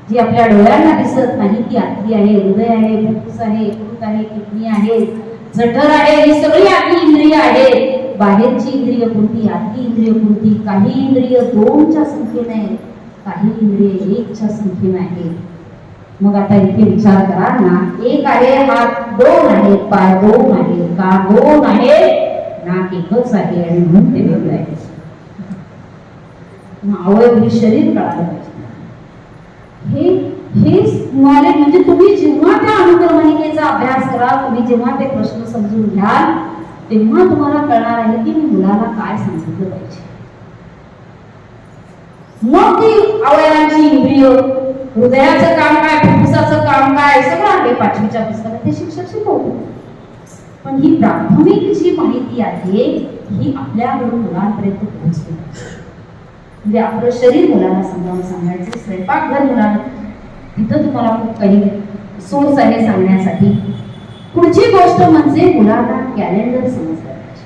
[SPEAKER 3] जी आपल्या डोळ्यांना दिसत नाही ती आतली आहे. हृदय आहे, फुफ्फुस आहे, यकृत आहे, किडनी आहे, जठर आहे, ही सगळी आतली इंद्रिय आहे. बाहेरची इंद्रिय कोणती, आतली इंद्रिय कोणती. काही इंद्रिय 2च्या संख्येने आहे, काही इंद्रिय 1च्या संख्येने आहे. मग आता इथे विचार करा ना, 1 आहे, हात 2 आहे, पाय 2 आहे, कान 2 आहे, नाक 1च आहे आणि म्हणून ते वेगळं आहे. अवयव हे शरीर कळालं पाहिजे. हे नॉलेज म्हणजे तुम्ही जेव्हा त्या अनुक्रमणिकेचा अभ्यास कराल, तुम्ही जेव्हा ते प्रश्न समजून घ्याल, तेव्हा तुम्हाला कळणार आहे की मी मुलाला काय सांगितलं पाहिजे. मग ती अवयवांची इंद्रिय, हृदयाचं काम काय, फुफ्फुसाचं काम काय, सगळं आहे 5वीच्या पुस्तकात, ते शिक्षक शिकवतो. पण ही प्राथमिक जी माहिती आहे ही आपल्याकडून मुलांपर्यंत पोहोचली पाहिजे. म्हणजे आपलं शरीर मुलांना समजावून सांगायचं, स्वयंपाकघर मुलांना, तिथं तुम्हाला खूप काही सोर्स आहे सांगण्यासाठी. पुढची गोष्ट म्हणजे मुलांना कॅलेंडर समजलं पाहिजे.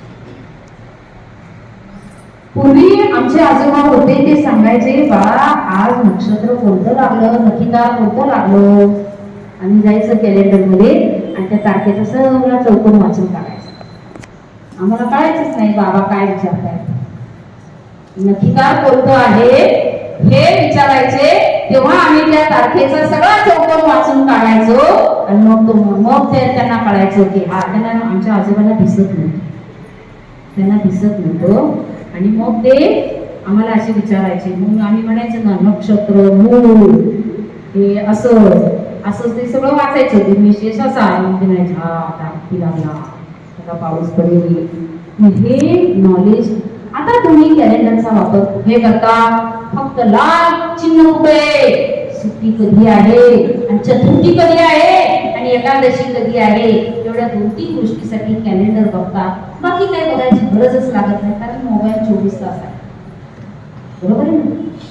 [SPEAKER 3] पूर्वी आमचे आजोबा होते ते सांगायचे, बाळा आज नक्षत्र कोणतं लागलं, नखीदार कोणतं लागलं, आम्ही जायचं कॅलेंडर मध्ये आणि त्या तारखेचा सगळा चौकोन वाचून काढायचं. आम्हाला कळायचंच नाही बाबा काय विचारताय, नखीदार कोणतं आहे हे विचारायचे, तेव्हा आम्ही त्या तारखेचा सगळा चौकोन वाचून काढायचो आणि मग त्यांना कळायचं की हा, त्यांना आमच्या आजोबांना दिसत नव्हतं, त्यांना दिसत नव्हतं. आणि मग ते आम्हाला असे विचारायचे, मग आम्ही म्हणायचं ना नक्षत्र, मूळ, हे असं असं ते सगळं वाचायचं. ते विशेष असा म्हणायचं हा आता हत्ती लागला, आता पाऊस पडेल, हे नॉलेज. आता तुम्ही कॅलेंडरचा वापर कुठे करता, फक्त लाल चिन्ह कुठे, सुट्टी कधी आहे आणि चतुर्थी कधी आहे आणि एकादशी कधी आहे, एवढ्या 2-3 गोष्टीसाठी कॅलेंडर बघता. बाकी काय बघायची गरजच लागत नाही, कारण मोबाईल 24 तास आहे, बरोबर आहे ना.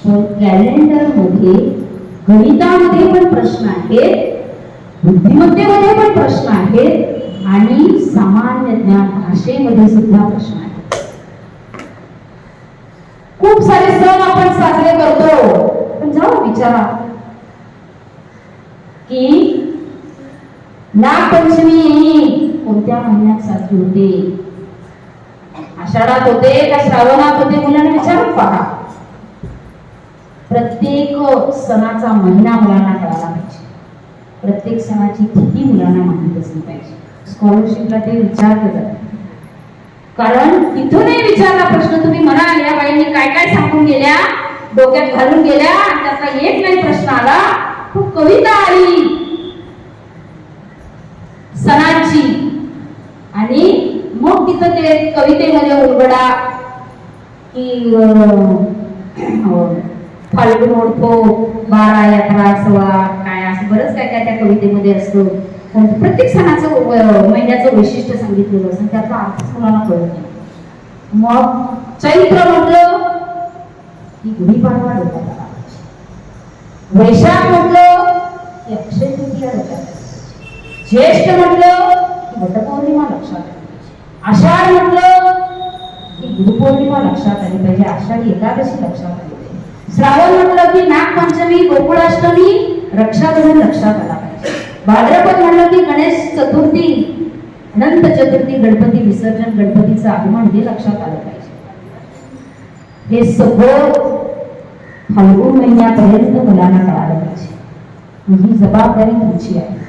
[SPEAKER 3] पण कॅलेंडर मध्ये गणितामध्ये पण प्रश्न आहेत, बुद्धिमत्तेमध्ये पण प्रश्न आहेत आणि सामान्य ज्ञान भाषेमध्ये सुद्धा प्रश्न आहेत. खूप सारे सण आपण साजरे करतो, पण जाऊ विचारा की नागपंचमी कोणत्या महिन्यात साजरी होते, आषाढात होते का श्रावणात होते, मुलांना विचारून पहा. प्रत्येक सणाचा महिना मुलांना कळाला पाहिजे, प्रत्येक सणाची तिथी मुलांना माहिती असली पाहिजे. स्कॉलरशिपला ते विचारलं जातं, कारण तिथूनही विचारला प्रश्न. तुम्ही म्हणाल या बाईंनी काय काय सांगून गेल्या, डोक्यात घालून गेल्या, त्याचा एक नाही प्रश्न आला, खूप कविता आली सणाची, आणि मग तिथं ते कवितेमध्ये उलगडा की
[SPEAKER 4] फाल्गुन ओढतो 12 11 16 काय असं बरंच काय काय त्या कवितेमध्ये असतं. प्रत्येक सणाचं महिन्याचं वैशिष्ट्य सांगितलेलं असतं, त्याचा अर्थ मुलांना कळत नाही. मग चैत्र म्हटलं की गुढीपाडवा डोक्यात आला, वैशाख म्हटलं की अक्षय तृतीया डोक्यात आली, ज्येष्ठ म्हटलं की वटपौर्णिमा लक्षात आली, आषाढ म्हटलं की गुरुपौर्णिमा लक्षात आली पाहिजे, आषाढी एकादशी लक्षात आली पाहिजे, श्रावण म्हटलं की नागपंचमी गोकुळाष्टमी रक्षाबंधन लक्षात आला पाहिजे, भाद्रपद म्हटलं की गणेश चतुर्थी अनंत चतुर्थी गणपती विसर्जन गणपतीचं आगमन हे लक्षात आलं पाहिजे. हे सगळं फाल्गुन महिन्यापर्यंत मुलांना कळालं पाहिजे. ही जबाबदारी तुमची आहे.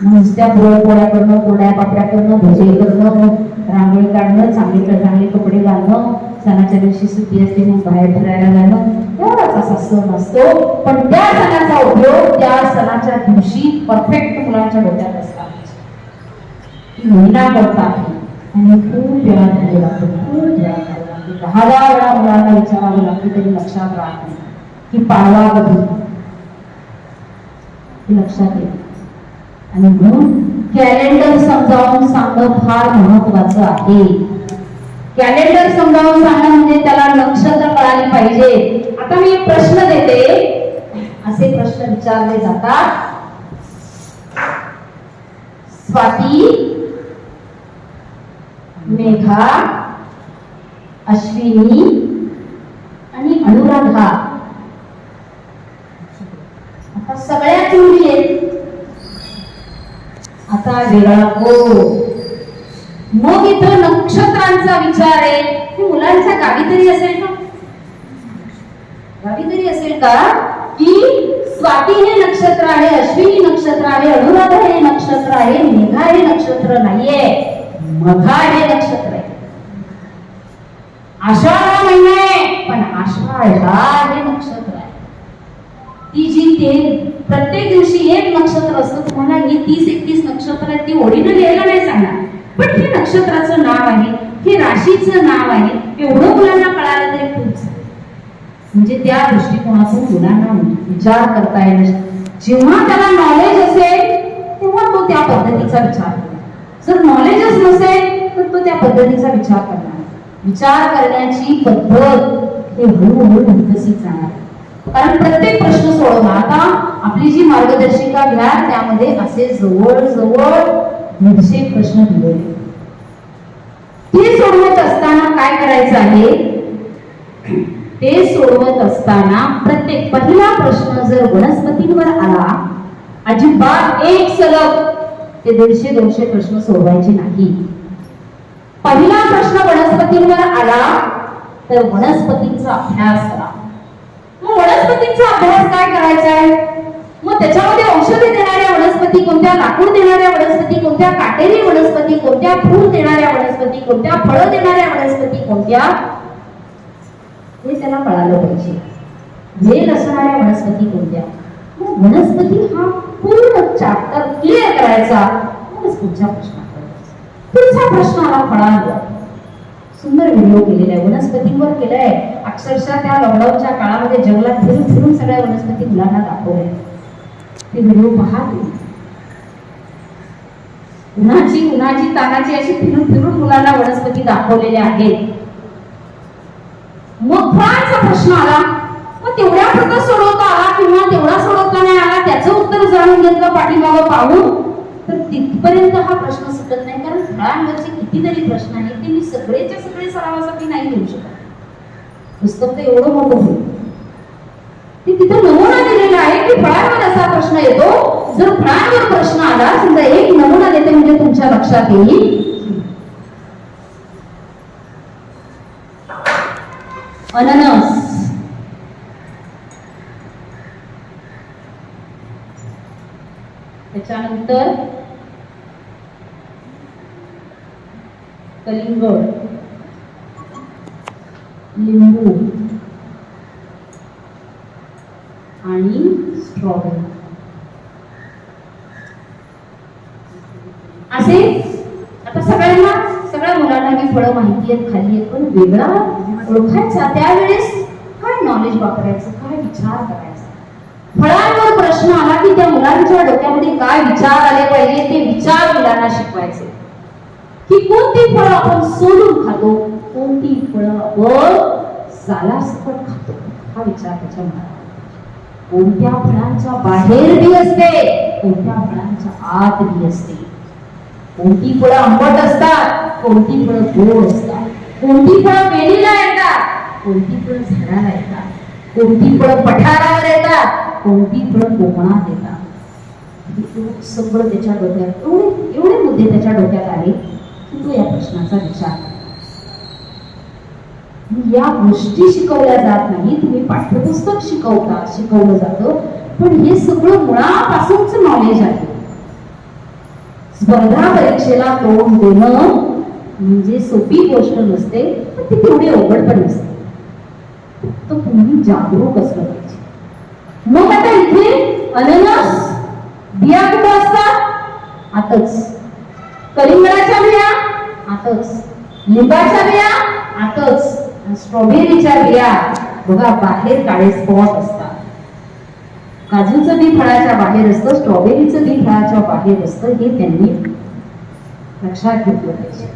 [SPEAKER 4] नुसत्या पुरणपोळ्या करणं, कोरड्या पापड्या करणं, भजे करणं, रांगोळी काढणं, चांगले कपडे घालणं, सणाच्या दिवशी सुट्टी असते मग बाहेर फिरायला जाणं, एवढाच असा सण असतो. पण त्या सणाचा उपयोग त्या सणाच्या दिवशी परफेक्ट मुलांच्या डोक्यात असला पाहिजे. महिना करता आहे आणि खूप वेळा घ्यावे लागतो, खूप वेळा घ्यावे लागतो. 10 वेळा मुलांना विचारावं लागतं तरी लक्षात राहत नाही की पाडवा कधी, हे लक्षात येईल. आणि म्हणून कॅलेंडर समजावून सांगणं फार महत्वाचं आहे. कॅलेंडर समजावून सांगणं म्हणजे त्याला नक्षत्र कळाली पाहिजे. आता मी प्रश्न देते, असे प्रश्न विचारले जातात. स्वाती, मेघा, अश्विनी आणि अनुराधा, आता सगळ्याच मुली आहेत. आता वेगळा हो, मग इथं नक्षत्रांचा विचार आहे. हे मुलांच्या गावी तरी असेल का? गावी तरी असेल का की स्वाती हे नक्षत्र आहे, अश्विनी नक्षत्र आहे, अनुराधा हे नक्षत्र आहे, मेघा हे नक्षत्र नाहीये, मघा हे नक्षत्र आहे. आषाढ हा महिना आहे पण आषाढ हे नक्षत्र आहे. ती जी ते प्रत्येक दिवशी एक नक्षत्र असतं, तुम्हाला ही 30-31 नक्षत्र आहेत ती ओरिजिनल यायला नाही सांगणार, पण हे नक्षत्राचं नाव आहे, हे राशीचं नाव आहे, एवढं मुलांना कळालं तरी खूप झालं. म्हणजे त्या दृष्टिकोनातून मुलांना विचार करता येईल. जेव्हा त्याला नॉलेज असेल तेव्हा तो त्या पद्धतीचा विचार करणार. जर नॉलेजच नसेल तर तो त्या पद्धतीचा विचार करणार. विचार करण्याची पद्धत हे हळूहळू विकसित जाणार. कारण प्रत्येक प्रश्न सोडवणं, आता आपली जी मार्गदर्शिका घ्या त्यामध्ये असे जवळजवळ 150 प्रश्न दिलेले. ते सोडवत असताना काय करायचं आहे, ते सोडवत असताना प्रत्येक पहिला प्रश्न जर वनस्पतींवर आला, अजिबात एक सलग ते 150-200 प्रश्न सोडवायचे नाही. पहिला प्रश्न वनस्पतींवर आला तर वनस्पतींचा अभ्यास करा. मग वनस्पतींचा अभ्यास काय करायचा आहे, मग त्याच्यामध्ये औषधे देणाऱ्या वनस्पती कोणत्या, लाकूड देणाऱ्या वनस्पती कोणत्या, काटेरी वनस्पती कोणत्या, फूल देणाऱ्या वनस्पती कोणत्या, फळं देणाऱ्या वनस्पती कोणत्या, हे त्याला कळालं पाहिजे. वेल असणाऱ्या वनस्पती कोणत्या. मग वनस्पती हा पूर्ण चॅप्टर क्लिअर करायचा, मगच पुढच्या प्रश्नाकडे. पुढचा प्रश्न आला फळांवर. सुंदर व्हिडिओ केलेला आहे, वनस्पतींवर केलाय. अक्षरशः त्या लॉकडाऊनच्या काळामध्ये जंगलात फिरून फिरून सगळ्या वनस्पती मुलांना दाखवल्या. ते व्हिडिओ पहा तुम्ही. उन्हाची तानाची अशी फिरून फिरून मुलांना वनस्पती दाखवलेल्या आहेत. मग फळांचा प्रश्न आला, मग तेवढ्या पुरता सोडवता आला किंवा तेवढा सोडवता नाही आला, त्याचं उत्तर जाणून घेतलं पाठीमागं पाहून, तर तिथपर्यंत हा प्रश्न सुटत नाही. कारण फळांवरचे कितीतरी प्रश्न आहेत, ते मी सगळेच्या सगळे सरावासाठी नाही घेऊ शकत. पुस्तक तर एवढं मोठं होईल, ते तिथं नमुना दिलेला आहे की फळांवर असा प्रश्न येतो. जर फळांवर प्रश्न आला, समजा एक नमुना देते म्हणजे तुमच्या लक्षात येईल. अननस, त्याच्यानंतर कलिंगड, लिंबू आणि स्ट्रॉबेरी असे. आता सगळ्या मुलांना ही फळं माहिती आहेत, खाली आहेत, पण वेगळा ओळखायचा त्यावेळेस काय काय नॉलेज वापरायचं, काय विचार करायचा. फळांवर प्रश्न आला की त्या मुलांच्या डोक्यामध्ये काय विचार आले पाहिजे ते विचार मुलांना शिकवायचे. की कोणती फळं आपण सोलून खातो, कोणती फळं आपण सालासकट खातो, हा विचार त्याच्या मनात. कोणत्या फळांच्या बाहेर बी असते, कोणत्या फळांच्या आत बी असते. कोणती फळं आंबट असतात, कोणती फळं गोड असतात. कोणती फळं वेलीला येतात, कोणती फळं झाडाला येतात. कोणती फळं पठारावर येतात, कोणती फळं कोकणात येतात. सगळं त्याच्या डोक्यात एवढे मुद्दे त्याच्या डोक्यात आले की तो या प्रश्नाचा विचार करा. या गोष्टी शिकवल्या जात नाही. तुम्ही पाठ्यपुस्तक शिकवलं जातं, पण हे सगळं मुळापासूनच नॉलेज आहे. स्पर्धा परीक्षेला तोंड देणं म्हणजे सोपी गोष्ट नसते, पण ती तेवढी अवघड पण नसते. फक्त तुम्ही जागरूक असलं पाहिजे. मग आता इथे अननस बिया कुठं असतात? आतच. कलिंगडाच्या बिया आतच. लिंबाच्या बिया आतच. स्ट्रॉबेरीच्या बिया बघा बाहेर काळे स्पॉट असतात. काजूचं बी फळाच्या बाहेर असतं, स्ट्रॉबेरीचं बी फळाच्या बाहेर असतं. हे त्यांनी लक्षात घेतलं पाहिजे.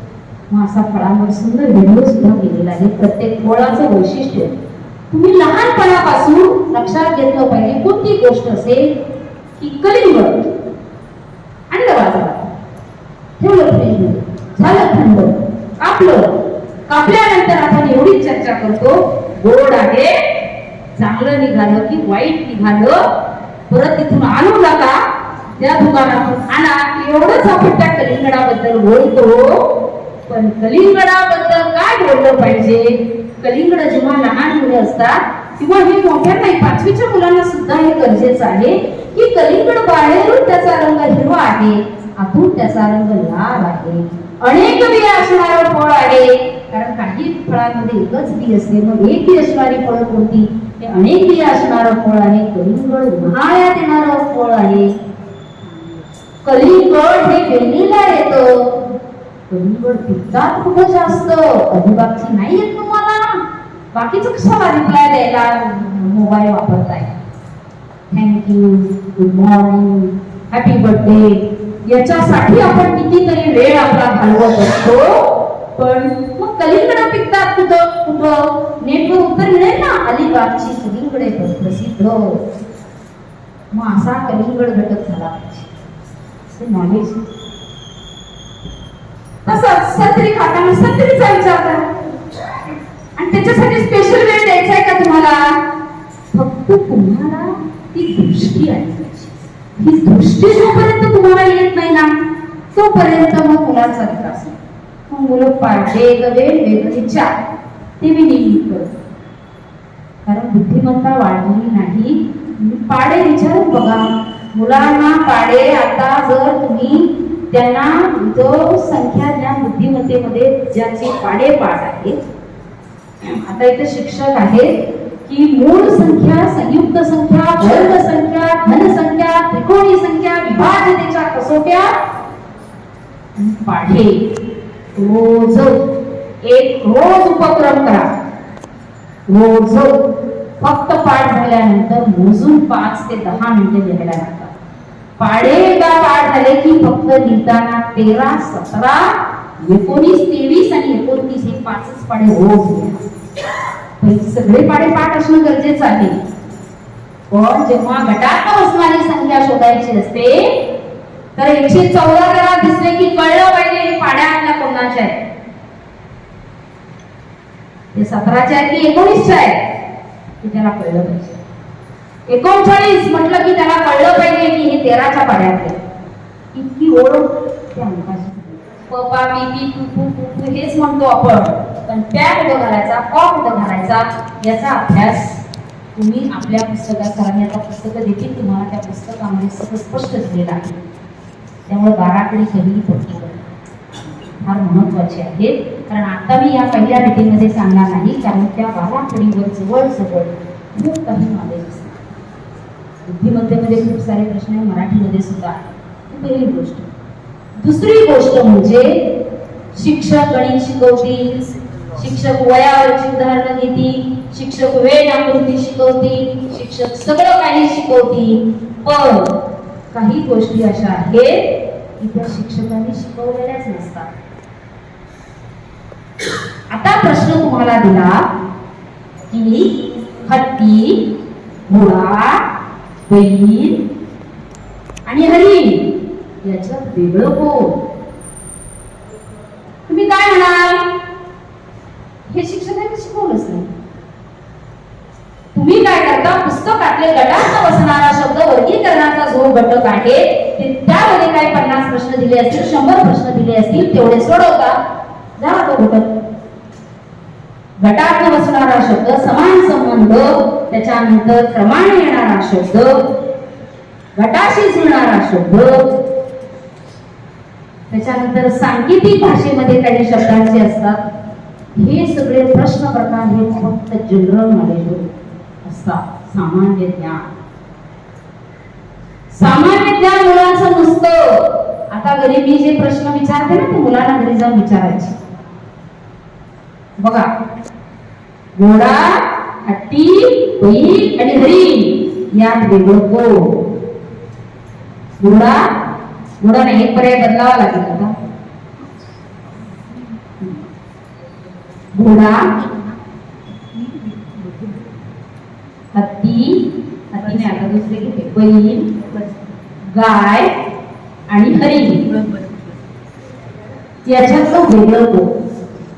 [SPEAKER 4] मग असा फळांवर सुंदर व्हिडिओ सुद्धा केलेला आहे. प्रत्येक फळाचं वैशिष्ट्य तुम्ही लहानपणापासून लक्षात घेतलं पाहिजे. कोणती गोष्ट असेल की कलिंगड आणलं बाजारात, ठेवलं फ्रीजमध्ये, झालं थंड, कापल्यानंतर आपण एवढीच चर्चा करतो, गोड आहे, चांगलं निघालं की वाईट निघालं, परत तिथून आणू नका, त्या दुकानातून आणा, एवढंच आपण त्या कलिंगडाबद्दल बोलतो. पण कलिंगडाबद्दल काय बोललं पाहिजे? कलिंगड जेव्हा लहान मुलं असतात किंवा हे मोठ्या नाही 5वीच्या मुलांना सुद्धा हे गरजेचं आहे की कलिंगड बाहेरून त्याचा रंग हिरवा आहे, आतून त्याचा रंग लाल आहे. अनेक बिया असणारं फळ आहे, कारण काही फळांमध्ये एकच बी असते. मग एक बी असणारी फळ कोणती? हे अनेक बिया असणारं फळ आहे. कलिंगड उन्हाळ्यात येणारं फळ आहे. कलिंगड हे वेलीला येतं. कलिंगड पिकतात कुठं जास्त? अलिबागची नाही येत तुम्हाला? बाकीचं कशाला रिप्लाय द्यायला मोबाईल वापरताय? Thank you, good morning, happy birthday, याच्यासाठी आपण कितीतरी वेळ आपला घालवत असतो. पण मग कलिंगड पिकतात कुठं? नेटवर उत्तर मिळेल ना, अलिबागची कलिंगडे प्रसिद्ध. मग असा कलिंगड घटक झाला पाहिजे नॉलेज. तसंच संत्री खाताना संत्रीचा विचार करा आणि त्याच्यासाठी स्पेशल वेळ द्यायचा आहे का तुम्हाला? फक्त तुम्हाला ती दृष्टी आली पाहिजे. ही दृष्टी जोपर्यंत तुम्हाला येत नाही ना, तोपर्यंत मग मुलांचा विकास नाही. मग मुलं पाडे वेगवेगळीच्या ते मी नेहमी करतो, कारण बुद्धिमत्ता वाढली नाही. पाडे विचारून बघा मुलांना. पाडे आता जर तुम्ही त्यांना जो संख्या ज्ञान बुद्धिमत्तेमध्ये ज्याचे पाडे पाठ आहेत, आता इथे शिक्षक आहेत की मूळ संख्या, संयुक्त संख्या, वर्ग संख्या, धन संख्या, त्रिकोणी संख्या, विभाजनेच्या कसोट्या पाढे रोज रोज उपक्रम करा. रोज फक्त पाठ झाल्यानंतर मोजून 5 ते 10 मिनिटे लिहायला लागतात. पाढे एकदा पाठ झाले की फक्त लिहिताना 13, 17, 19, 23 आणि 29 हे 5च पाढे रोज लिहा. सगळे पाढे पाठ असणं गरजेचं आहे. पण जेव्हा गटात असणारी संख्या शोधायची असते तर 114 जरा दिसले की कळलं पाहिजे हे पाढ्यातल्या कोणाचे आहेत. ते 17चे आहेत की 19चे आहेत हे त्याला कळलं पाहिजे. 39 म्हटलं की त्याला कळलं पाहिजे की हे 13च्या पाढ्यातले. इतकी ओळख त्या अंकाची. पपा पी पू हेच म्हणतो आपण, पण त्या कुठं घालायचा, क कुठं घालायचा याचा अभ्यास तुम्ही आपल्या पुस्तकात करा. आता पुस्तकं देखील तुम्हाला त्या पुस्तकामध्ये सगळं स्पष्ट दिलेलं आहे. त्यामुळे बाराखडी कधी पडतो फार महत्वाचे आहेत. कारण आता मी या पहिल्या मीटिंगमध्ये सांगणार नाही, कारण त्या बाराखडीवर जवळ खूप काही नॉलेज असतं. बुद्धिमत्तेमध्ये खूप सारे प्रश्न आहे, मराठीमध्ये सुद्धा. ही पहिली गोष्ट. दुसरी गोष्ट म्हणजे शिक्षक गणित शिकवतील, शिक्षक वयावरची उदाहरणं घेतील, शिक्षक वेळ आकृती शिकवतील, शिक्षक सगळं काही शिकवतील, पण काही गोष्टी अशा आहेत की त्या शिक्षकांनी शिकवलेल्याच नसतात. आता प्रश्न तुम्हाला दिला की हत्ती, घोडा, बैल आणि हरिण याच्यात वेगळं कोण? तुम्ही काय म्हणाल? हे शिक्षकांनी शिकवलंच नाही. तुम्ही काय करता? पुस्तकातले गटात बसणारा शब्द वर्गीकरणाचा जो घटक आहे ते त्यामध्ये काय 50 प्रश्न दिले असतील, 100 प्रश्न दिले असतील, तेवढे सोडवता. झाला तो घटक. गटात बसणारा शब्द, समान संबंध, त्याच्यानंतर क्रमाने येणारा शब्द, गटाशी जुळणारा शब्द, त्याच्यानंतर सांकेतिक भाषेमध्ये काही शब्दांचे असतात. हे सगळे प्रश्न प्रकार हे फक्त जनरल नॉलेज असतात. सामान्य ज्ञान, सामान्य ज्ञान मुलांचं नुसतं. आता घरी मी जे प्रश्न विचारते ना ते मुलांना घरी जाऊन विचारायचे. बघा, घोडा, हत्ती, बैल आणि हरिण यात वेगळं कोण? घोडा नाही, एक पर्याय बदलावा लागेल आता. घोडा, हत्तीने आता दुसरे घेते, बैल, गाय आणि हरिण याच्यातलं वेगळं कोण?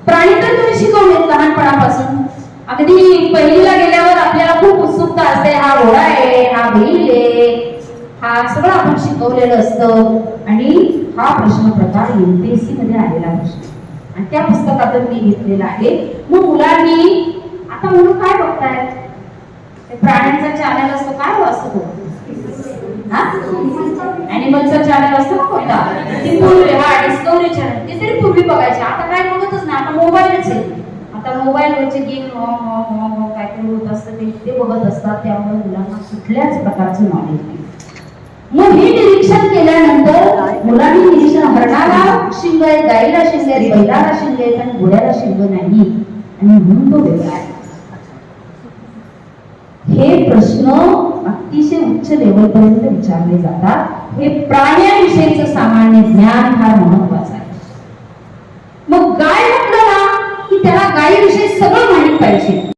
[SPEAKER 4] प्राणी तर तुम्ही शिकवले लहानपणापासून. अगदी पहिलीला गेल्यावर आपल्याला खूप उत्सुकता असते, हा घोडा आहे, हा बैल आहे, हा सगळं आपण शिकवलेलं असतं. आणि हा प्रश्न प्रकार UPSC मध्ये आलेला प्रश्न आणि त्या पुस्तकातून मी घेतलेला आहे. मग मुलांनी आता म्हणून काय बघताय? प्राण्यांचा चॅनल असतो, काय असतो तो? ॲनिमलचा चॅनल असतो ना कोणता? ती पूर्वी डिस्कवरी चॅनल ते तरी पूर्वी बघायचे. आता काय बघतच नाही, आता मोबाईलच आहे. आता मोबाईलवरचे गेम काहीतरी होत असतं ते बघत असतात. त्यामुळे मुलांना कुठल्याच प्रकारचं नॉलेज नाही. मग हे निरीक्षण केल्यानंतर मुलांनी निरीक्षण, हरणाला शिंग आहेत, गाईला शिंग आहेत, बैलाला शिंग आहेत आणि घोड्याला शिंग नाही आणि म्हणून तो वेगळा आहे. हे प्रश्न अतिशय उच्च लेवल पर्यंत विचारले जातात. हे प्राण्यांविषयीचं सामान्य ज्ञान फार महत्वाचं आहे. मग गाय म्हटलं ना की त्याला गायीविषयी सगळं माहित पाहिजे.